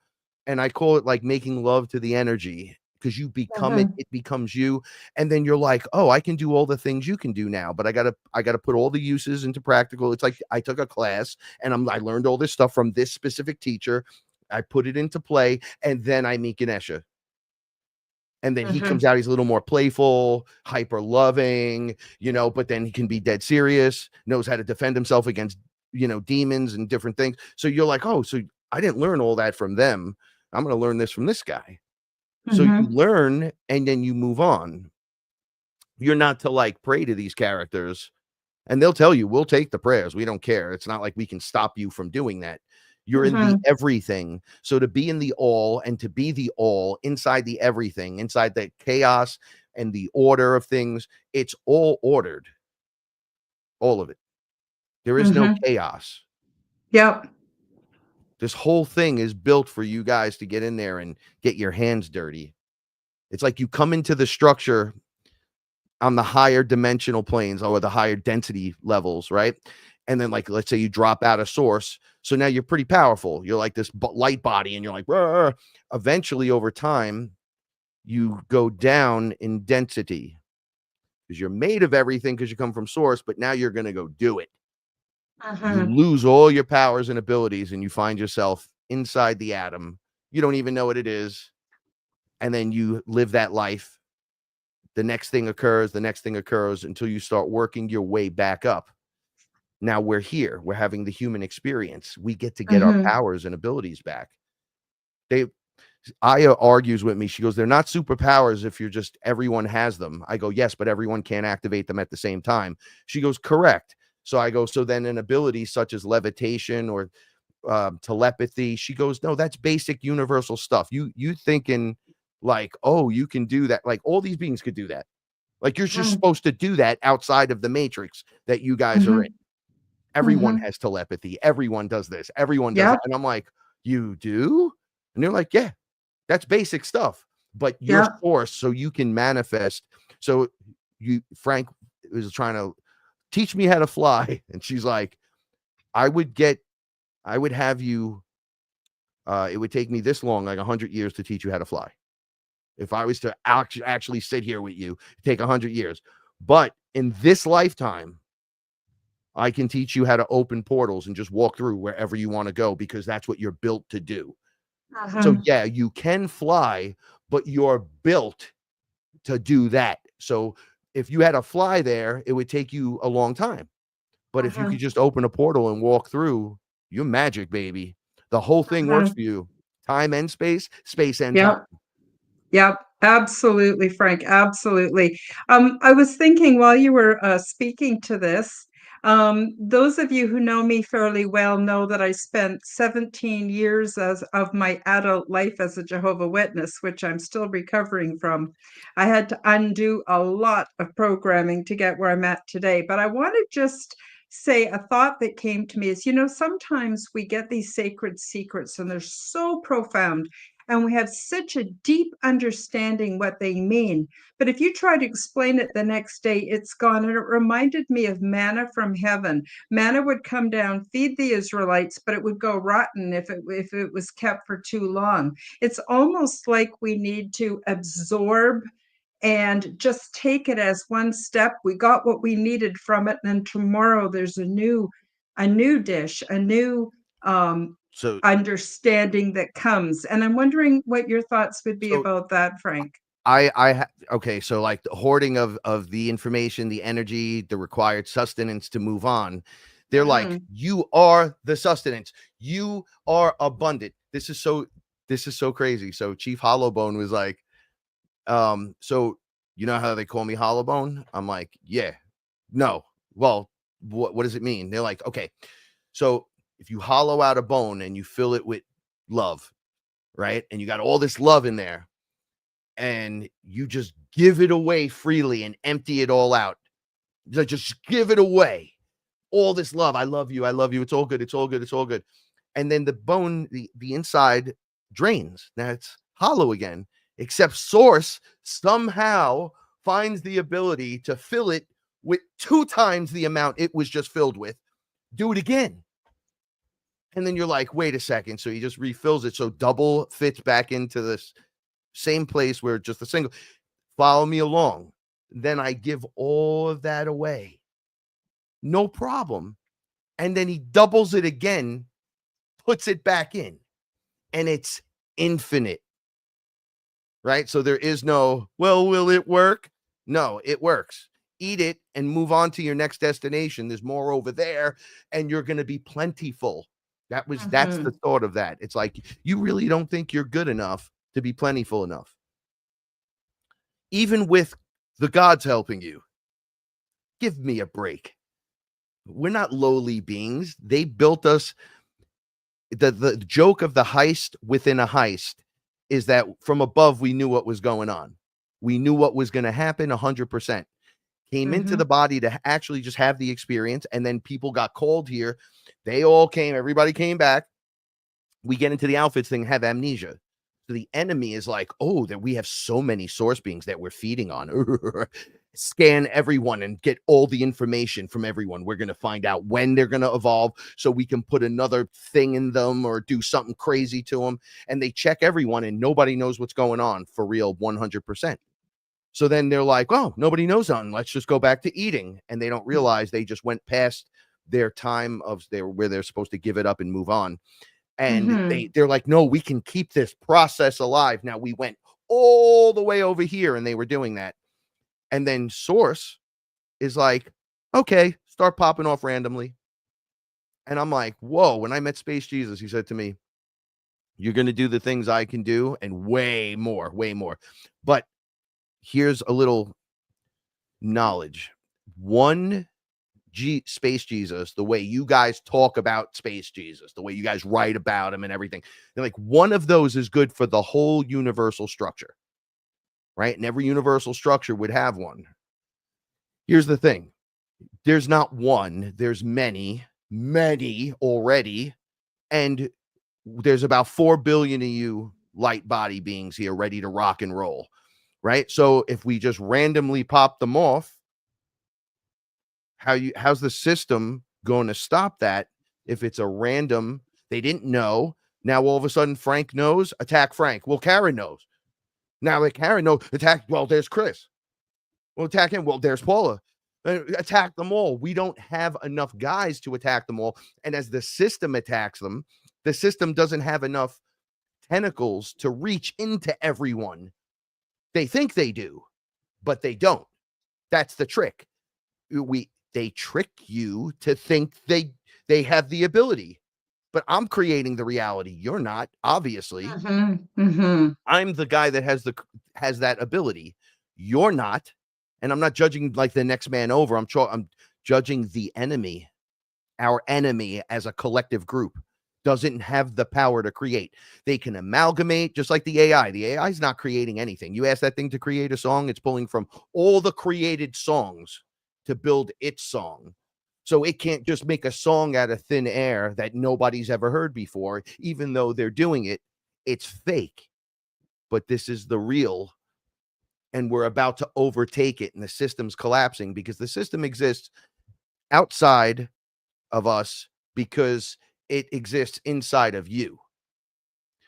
And I call it like making love to the energy because you become it, Mhm. it becomes you. And then you're like, oh, I can do all the things you can do now, but I gotta put all the uses into practical. It's like I took a class and I learned all this stuff from this specific teacher. I put it into play, and then I meet Ganesha. And then he comes Mhm. out, he's a little more playful, hyper loving, but then he can be dead serious, knows how to defend himself against, demons and different things. So you're like, oh, so I didn't learn all that from them. I'm going to learn this from this guy. So you Mhm. learn and then you move on. You're not to like pray to these characters and they'll tell you, we'll take the prayers. We don't care. It's not like we can stop you from doing that. You're in the Mhm. everything. So to be in the all and to be the all inside the everything, inside the chaos and the order of things, it's all ordered. All of it. There is no Mhm. chaos. Yep. This whole thing is built for you guys to get in there and get your hands dirty. It's like you come into the structure on the higher dimensional planes or the higher density levels, right? And then, like, let's say you drop out of source. So now you're pretty powerful. You're like this light body, and you're like, "Rah." Eventually, over time, you go down in density because you're made of everything because you come from source, but now you're going to go do it. You Uh-huh. lose all your powers and abilities, and you find yourself inside the atom. You don't even know what it is. And then you live that life. The next thing occurs, the next thing occurs until you start working your way back up. Now we're here. We're having the human experience. We get to get our Uh-huh. powers and abilities back. They Aya argues with me. She goes, "They're not superpowers if you're just everyone has them." I go, "Yes, but everyone can't activate them at the same time." She goes, "Correct." So I go, "So then an ability such as levitation or telepathy," she goes, "No, that's basic universal stuff. You thinking like, oh, you can do that. Like all these beings could do that. Like you're just Uh-huh. supposed to do that outside of the matrix that you guys are Uh-huh. in. Everyone Uh-huh. has telepathy. Everyone does this. Everyone does that." Yep. And I'm like, "You do?" And they're like, "Yeah, that's basic stuff, but your Yep. source so you can manifest." So Frank was trying to teach me how to fly. And she's like, I would have you, it would take me this long, like 100 years to teach you how to fly. If I was to actually sit here with you, it'd take 100 years. But in this lifetime, I can teach you how to open portals and just walk through wherever you want to go because that's what you're built to do. So Uh-huh. yeah, you can fly, but you're built to do that. So if you had to fly there, it would take you a long time. But if you Uh-huh. could just open a portal and walk through, you're magic, baby. The whole thing works Uh-huh. for you. Time and space, space and time. Yep. Yep, absolutely, Frank. Absolutely. I was thinking while you were speaking to this, those of you who know me fairly well know that I spent 17 years of my adult life as a Jehovah Witness, which I'm still recovering from. I had to undo a lot of programming to get where I'm at today. But I want to just say a thought that came to me is, sometimes we get these sacred secrets and they're so profound and we have such a deep understanding what they mean. But if you try to explain it the next day, it's gone. And it reminded me of manna from heaven. Manna would come down, feed the Israelites, but it would go rotten if it was kept for too long. It's almost like we need to absorb and just take it as one step. We got what we needed from it, and then tomorrow there's a new dish, a new So understanding that comes. And I'm wondering what your thoughts would be so about that, Frank. okay, so like the hoarding of the information, the energy, the required sustenance to move on. They're like, Mhm. you are the sustenance. You are abundant. This is so crazy. So Chief Hollowbone was like, so you know how they call me Hollowbone? I'm like, yeah. No. Well, what does it mean? They're like, okay. So if you hollow out a bone and you fill it with love, right? And you got all this love in there and you just give it away freely and empty it all out. Just give it away. All this love. I love you. I love you. It's all good. It's all good. It's all good. And then the bone, the inside drains. Now it's hollow again, except source somehow finds the ability to fill it with 2 times the amount it was just filled with. Do it again. And then you're like, wait a second. So he just refills it. So double fits back into this same place where just a single. Follow me along. Then I give all of that away. No problem. And then he doubles it again, puts it back in, and it's infinite. Right? So there is no, well, will it work? No, it works. Eat it and move on to your next destination. There's more over there, and you're going to be plentiful. That's the Mhm. thought of that. It's like you really don't think you're good enough to be plentiful enough, even with the gods helping you. Give me a break. We're not lowly beings. They built us. The joke of the heist within a heist is that from above we knew what was going on. We knew what was going to happen 100%. Came into the Mhm. body to actually just have the experience, and then people got called here. They all came, everybody came back. We get into the outfits thing, have amnesia. So the enemy is like, oh, that we have so many source beings that we're feeding on. scan everyone and get all the information from everyone. We're going to find out when they're going to evolve so we can put another thing in them or do something crazy to them. And they check everyone and nobody knows what's going on for real 100%. So then they're like, oh, nobody knows nothing. Let's just go back to eating. And they don't realize they just went past their time of where they're supposed to give it up and move on. And they're like, no, we can keep this process alive. Now we went all the way over here and they were doing that. And then Source is like, okay, start popping off randomly. And I'm like, whoa, when I met Space Jesus, he said to me, you're going to do the things I can do and way more, way more. But here's a little knowledge. Space Jesus, the way you guys talk about Space Jesus, the way you guys write about him and everything, they're like, one of those is good for the whole universal structure, right? And every universal structure would have one. Here's the thing. There's not one, there's many already. And there's about 4 billion of you light body beings here ready to rock and roll, right? So if we just randomly pop them off, how's the system going to stop that if it's a random, they didn't know, now all of a sudden Frank knows, attack Frank. Well, Karen knows. Now that Karen knows, attack, well, there's Chris. Well, attack him. Well, there's Paula. Attack them all. We don't have enough guys to attack them all. And as the system attacks them, the system doesn't have enough tentacles to reach into everyone. They think they do, but they don't. That's the trick. They trick you to think they have the ability, but I'm creating the reality. You're not, obviously. I'm the guy that has that ability. You're not. And I'm not judging like the next man over. I'm judging the enemy. Our enemy as a collective group doesn't have the power to create. They can amalgamate, just like the AI. The AI is not creating anything. You ask that thing to create a song, it's pulling from all the created songs to build its song. So it can't just make a song out of thin air that nobody's ever heard before, even though they're doing it. It's fake. But this is the real. And we're about to overtake it, and the system's collapsing because the system exists outside of us because it exists inside of you.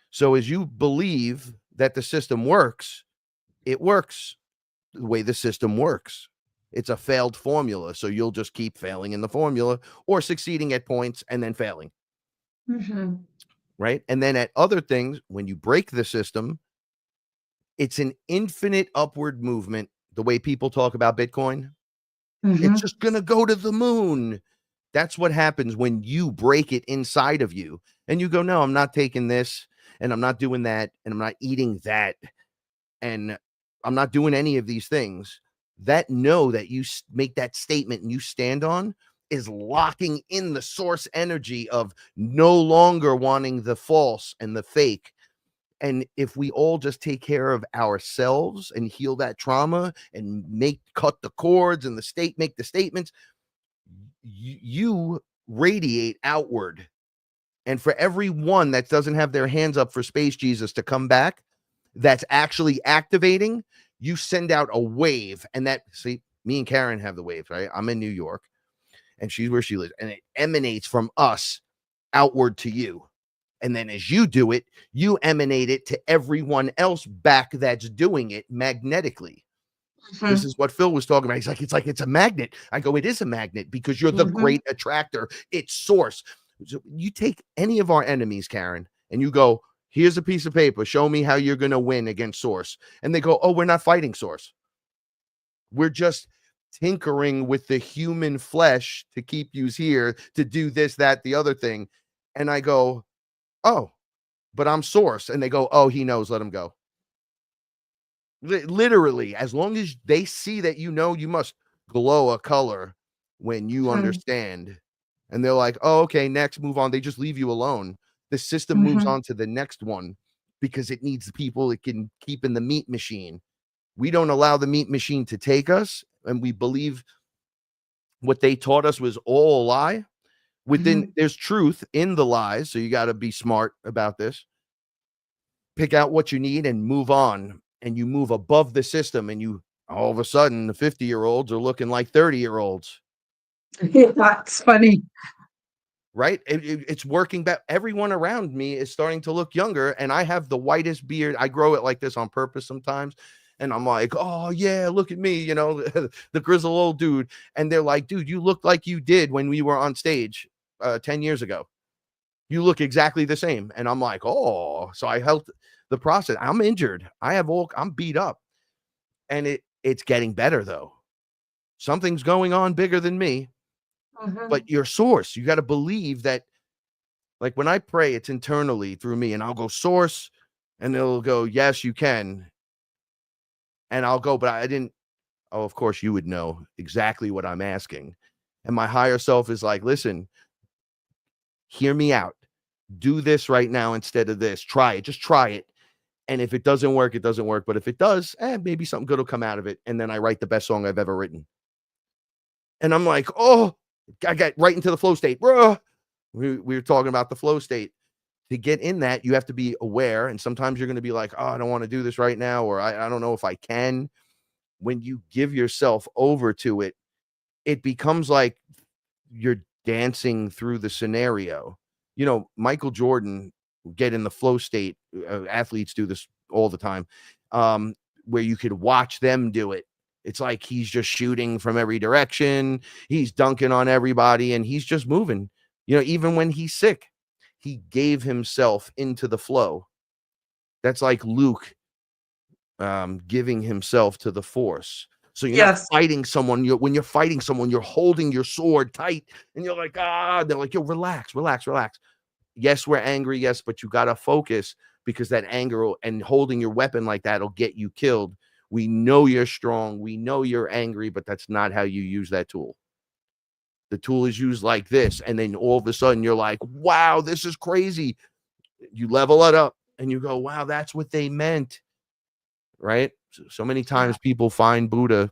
So as you believe that the system works, it works the way the system works. It's a failed formula, so you'll just keep failing in the formula or succeeding at points and then failing. Right? And then at other things, when you break the system, it's an infinite upward movement. The way people talk about Bitcoin, it's just going to go to the moon. That's what happens when you break it inside of you and you go, no, I'm not taking this and I'm not doing that and I'm not eating that and I'm not doing any of these things. That that you make that statement and you stand on is locking in the source energy of no longer wanting the false and the fake. And if we all just take care of ourselves and heal that trauma and cut the cords and make the statements, you radiate outward. And for everyone that doesn't have their hands up for Space Jesus to come back, that's actually activating, you send out a wave. And see, me and Karen have the waves, right? I'm in New York and she's where she lives, and it emanates from us outward to you. And then as you do it, you emanate it to everyone else back that's doing it magnetically. This is what Phil was talking about. He's like, it's a magnet. I go, it is a magnet because you're the great attractor. It's source. So you take any of our enemies, Karen, and you go, here's a piece of paper. Show me how you're going to win against source. And they go, oh, we're not fighting source. We're just tinkering with the human flesh to keep you here to do this, that, the other thing. And I go, oh, but I'm source. And they go, oh, he knows, let him go. Literally, as long as they see that, you must glow a color when you understand. And they're like, oh, okay, next, move on. They just leave you alone. The system moves on to the next one because it needs the people it can keep in the meat machine. We don't allow the meat machine to take us, and we believe what they taught us was all a lie. There's truth in the lies, so you got to be smart about this. Pick out what you need and move on, and you move above the system, and you All of a sudden, the 50-year-olds are looking like 30-year-olds. Yeah, that's funny. Right? It's working back. Everyone around me is starting to look younger, and I have the whitest beard. I grow it like this on purpose sometimes. And I'm like, oh, yeah, look at me, the grizzled old dude. And they're like, dude, you look like you did when we were on stage 10 years ago. You look exactly the same. And I'm like, oh, so I helped the process. I'm injured. I'm beat up. And it's getting better, though. Something's going on bigger than me. Mhm. But your source, you got to believe that. Like when I pray, it's internally through me, and I'll go source, and it'll go, yes, you can. And I'll go, but I didn't. Oh, of course, you would know exactly what I'm asking. And my higher self is like, listen, hear me out. Do this right now instead of this. Try it. Just try it. And if it doesn't work, it doesn't work. But if it does, maybe something good will come out of it. And then I write the best song I've ever written. And I'm like, oh, I got right into the flow state. Bro, we were talking about the flow state. To get in that, you have to be aware. And sometimes you're going to be like, oh, I don't want to do this right now, or I don't know if I can. When you give yourself over to it, it becomes like you're dancing through the scenario. Michael Jordan get in the flow state. Athletes do this all the time, where you could watch them do it. It's like he's just shooting from every direction. He's dunking on everybody, and he's just moving. Even when he's sick, he gave himself into the flow. That's like Luke giving himself to the force. So you're not Yes. fighting someone. When you're fighting someone, you're holding your sword tight, and you're like, they're like, yo, relax, relax, relax. Yes, we're angry, yes, but you gotta focus, because that anger and holding your weapon like that will get you killed. We know you're strong. We know you're angry, but that's not how you use that tool. The tool is used like this, and then all of a sudden you're like, wow, this is crazy. You level it up, and you go, wow, that's what they meant. Right? So many Yeah. times people find Buddha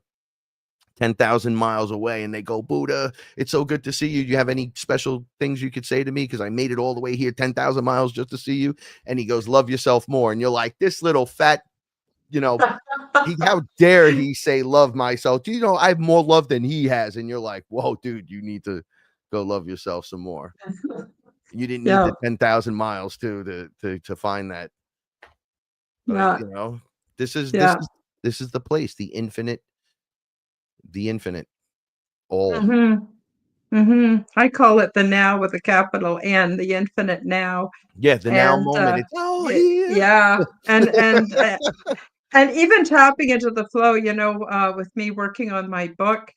10,000 miles away, and they go, Buddha, it's so good to see you. Do you have any special things you could say to me? Because I made it all the way here 10,000 miles just to see you. And he goes, love yourself more. And you're like, this little fat, you know, how dare he say love myself? I have more love than he has. And you're like, whoa, dude, you need to go love yourself some more. You didn't need Yeah. the 10,000 miles to find that. But Yeah. this is this Yeah. is this is the place, the infinite, all. Mhm. Mhm. I call it the now with a capital N, the infinite now. Yeah, the now And, moment. It's all y here. yeah, and even tapping into the flow, with me working on my book,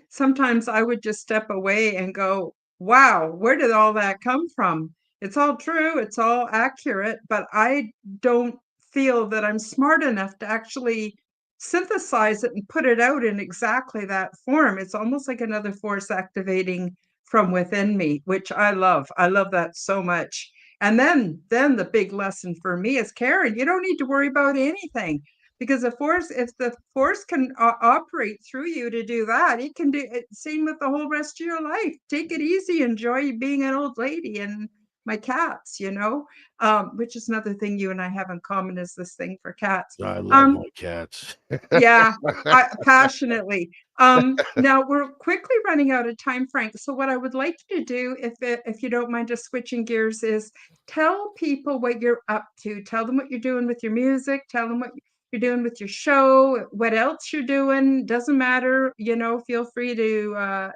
sometimes I would just step away and go, "Wow, where did all that come from?" It's all true, it's all accurate, but I don't feel that I'm smart enough to actually synthesize it and put it out in exactly that form. It's almost like another force activating from within me, which I love. I love that so much. And then the big lesson for me is, Karen, you don't need to worry about anything, because if the force can operate through you to do that, it can do it. Same with the whole rest of your life. Take it easy, enjoy being an old lady and my cats, which is another thing you and I have in common, is this thing for cats. I love Um, my cats. yeah, I passionately. Now we're quickly running out of time, Frank. So what I would like you to do, if you don't mind just switching gears, is tell people what you're up to. Tell them what you're doing with your music. Tell them what you're doing with your show. What else you're doing? Doesn't matter. Feel free to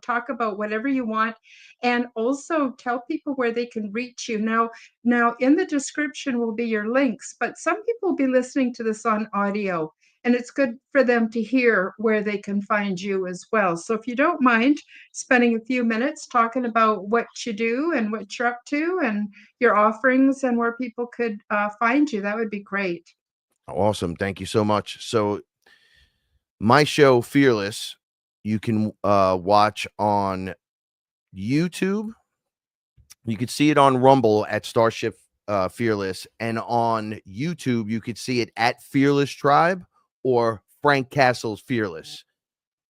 talk about whatever you want, and also tell people where they can reach you. Now in the description will be your links, but some people will be listening to this on audio, and it's good for them to hear where they can find you as well. So if you don't mind spending a few minutes talking about what you do and what you're up to and your offerings and where people could find you, that would be great. Awesome. Thank you so much. So my show, Fearless, you can watch on YouTube. You could see it on Rumble at Starship Fearless, and on YouTube you could see it at Fearless Tribe or Frank Castle's Fearless.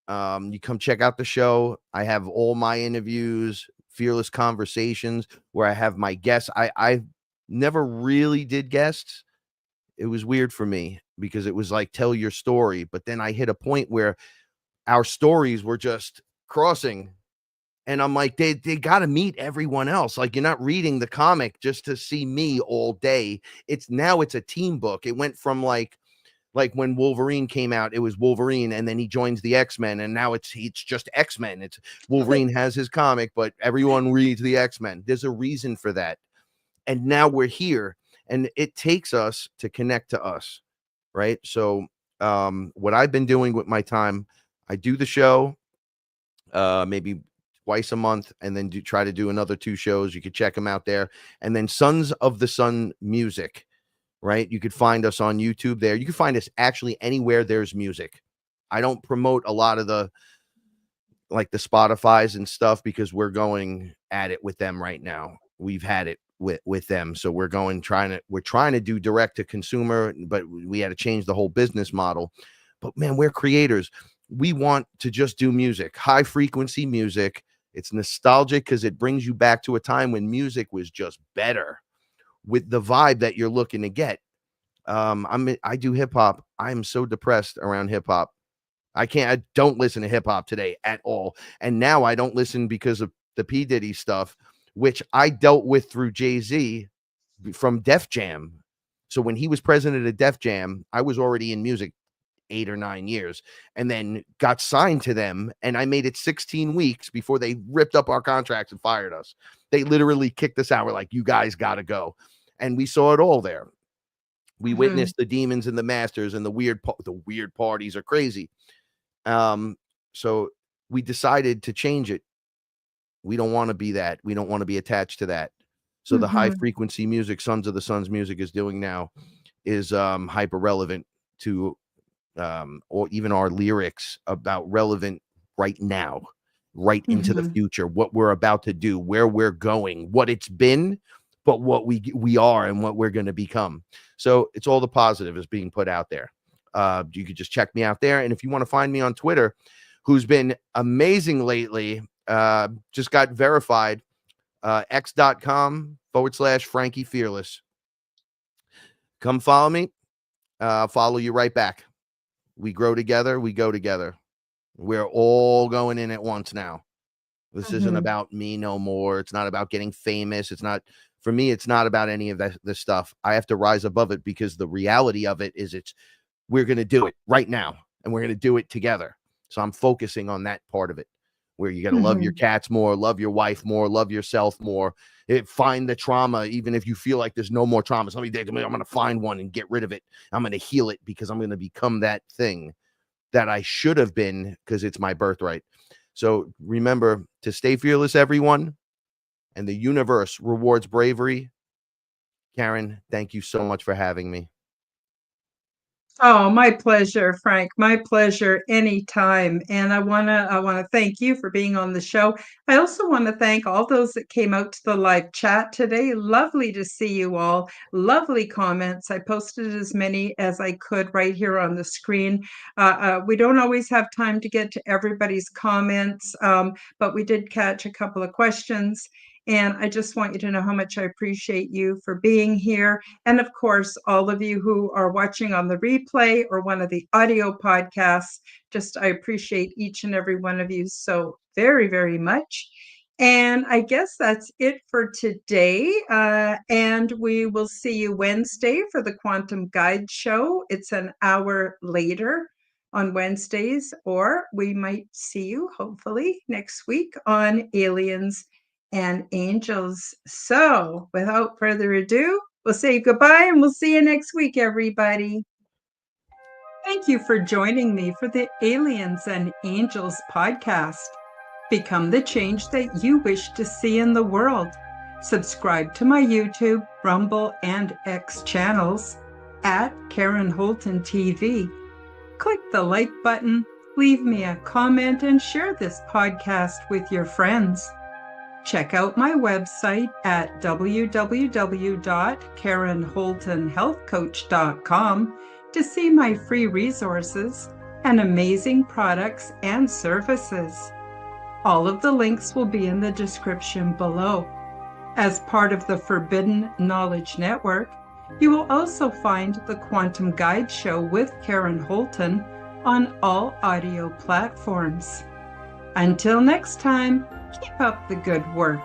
You come check out the show. I have all my interviews, Fearless Conversations, where I have my guests. I never really did guests. it was weird for me because it was like, tell your story. But then I hit a point where our stories were just crossing. And I'm like, they got to meet everyone else. Like, you're not reading the comic just to see me all day. It's a team book. It went from like when Wolverine came out, it was Wolverine, and then he joins the X-Men, and now it's just X-Men. It's Wolverine has his comic, but everyone reads the X-Men. There's a reason for that. And now we're here, and it takes us to connect to us, right? So what I've been doing with my time, I do the show maybe twice a month, and then try to do another 2 shows. You could check them out there. And then Sons of the Sun Music, right? You could find us on YouTube there. You can find us actually anywhere there's music. I don't promote a lot of the Spotify's and stuff because we're going at it with them right now. We've had it with them. So we're trying to do direct to consumer, but we had to change the whole business model. But man, we're creators. We want to just do music, high frequency music. It's nostalgic because it brings you back to a time when music was just better, with the vibe that you're looking to get. I do hip hop. I'm so depressed around hip hop. I don't listen to hip hop today at all. And now I don't listen because of the P. Diddy stuff, which I dealt with through Jay-Z from Def Jam. So when he was president of Def Jam, I was already in music 8 or 9 years, and then got signed to them. And I made it 16 weeks before they ripped up our contracts and fired us. They literally kicked us out. We're like, you guys got to go. And we saw it all there. We witnessed the demons and the masters, and the weird parties are crazy. So we decided to change it. We don't want to be that. We don't want to be attached to that. So the high frequency music Sons of the Sun's music is doing now is hyper relevant to or even our lyrics about relevant right now, right into the future, what we're about to do, where we're going, what it's been, but what we are and what we're going to become. So it's all the positive is being put out there. You could just check me out there. And if you want to find me on Twitter, who's been amazing lately, just got verified, x.com/Frankie Fearless. Come follow me. Follow you right back. We grow together. We go together. We're all going in at once now. This isn't about me no more. It's not about getting famous. It's not, for me, it's not about any of this stuff. I have to rise above it because the reality of it is we're going to do it right now, and we're going to do it together. So I'm focusing on that part of it, where you got to love your cats more, love your wife more, love yourself more. Find the trauma, even if you feel like there's no more trauma. Somebody days, I'm going to find one and get rid of it. I'm going to heal it because I'm going to become that thing that I should have been because it's my birthright. So remember to stay fearless, everyone, and the universe rewards bravery. Karen, thank you so much for having me. Oh, my pleasure, Frank. My pleasure anytime. And I want to thank you for being on the show. I also want to thank all those that came out to the live chat today. Lovely to see you all. Lovely comments. I posted as many as I could right here on the screen. We don't always have time to get to everybody's comments, but we did catch a couple of questions. And I just want you to know how much I appreciate you for being here. And of course, all of you who are watching on the replay or one of the audio podcasts, I appreciate each and every one of you so very, very much. And I guess that's it for today. And we will see you Wednesday for the Quantum Guide Show. It's an hour later on Wednesdays, or we might see you hopefully next week on Aliens and Angels. So without further ado, we'll say goodbye and we'll see you next week, everybody. Thank you for joining me for the Aliens and Angels podcast. Become the change that you wish to see in the world. Subscribe to my YouTube, Rumble, and X channels at Karen Holton TV. Click the like button, leave me a comment, and share this podcast with your friends. Check out my website at www.karenholtonhealthcoach.com to see my free resources and amazing products and services. All of the links will be in the description below. As part of the Forbidden Knowledge Network, You will also find the Quantum Guide Show with Karen Holton on all audio platforms. Until next time, keep up the good work.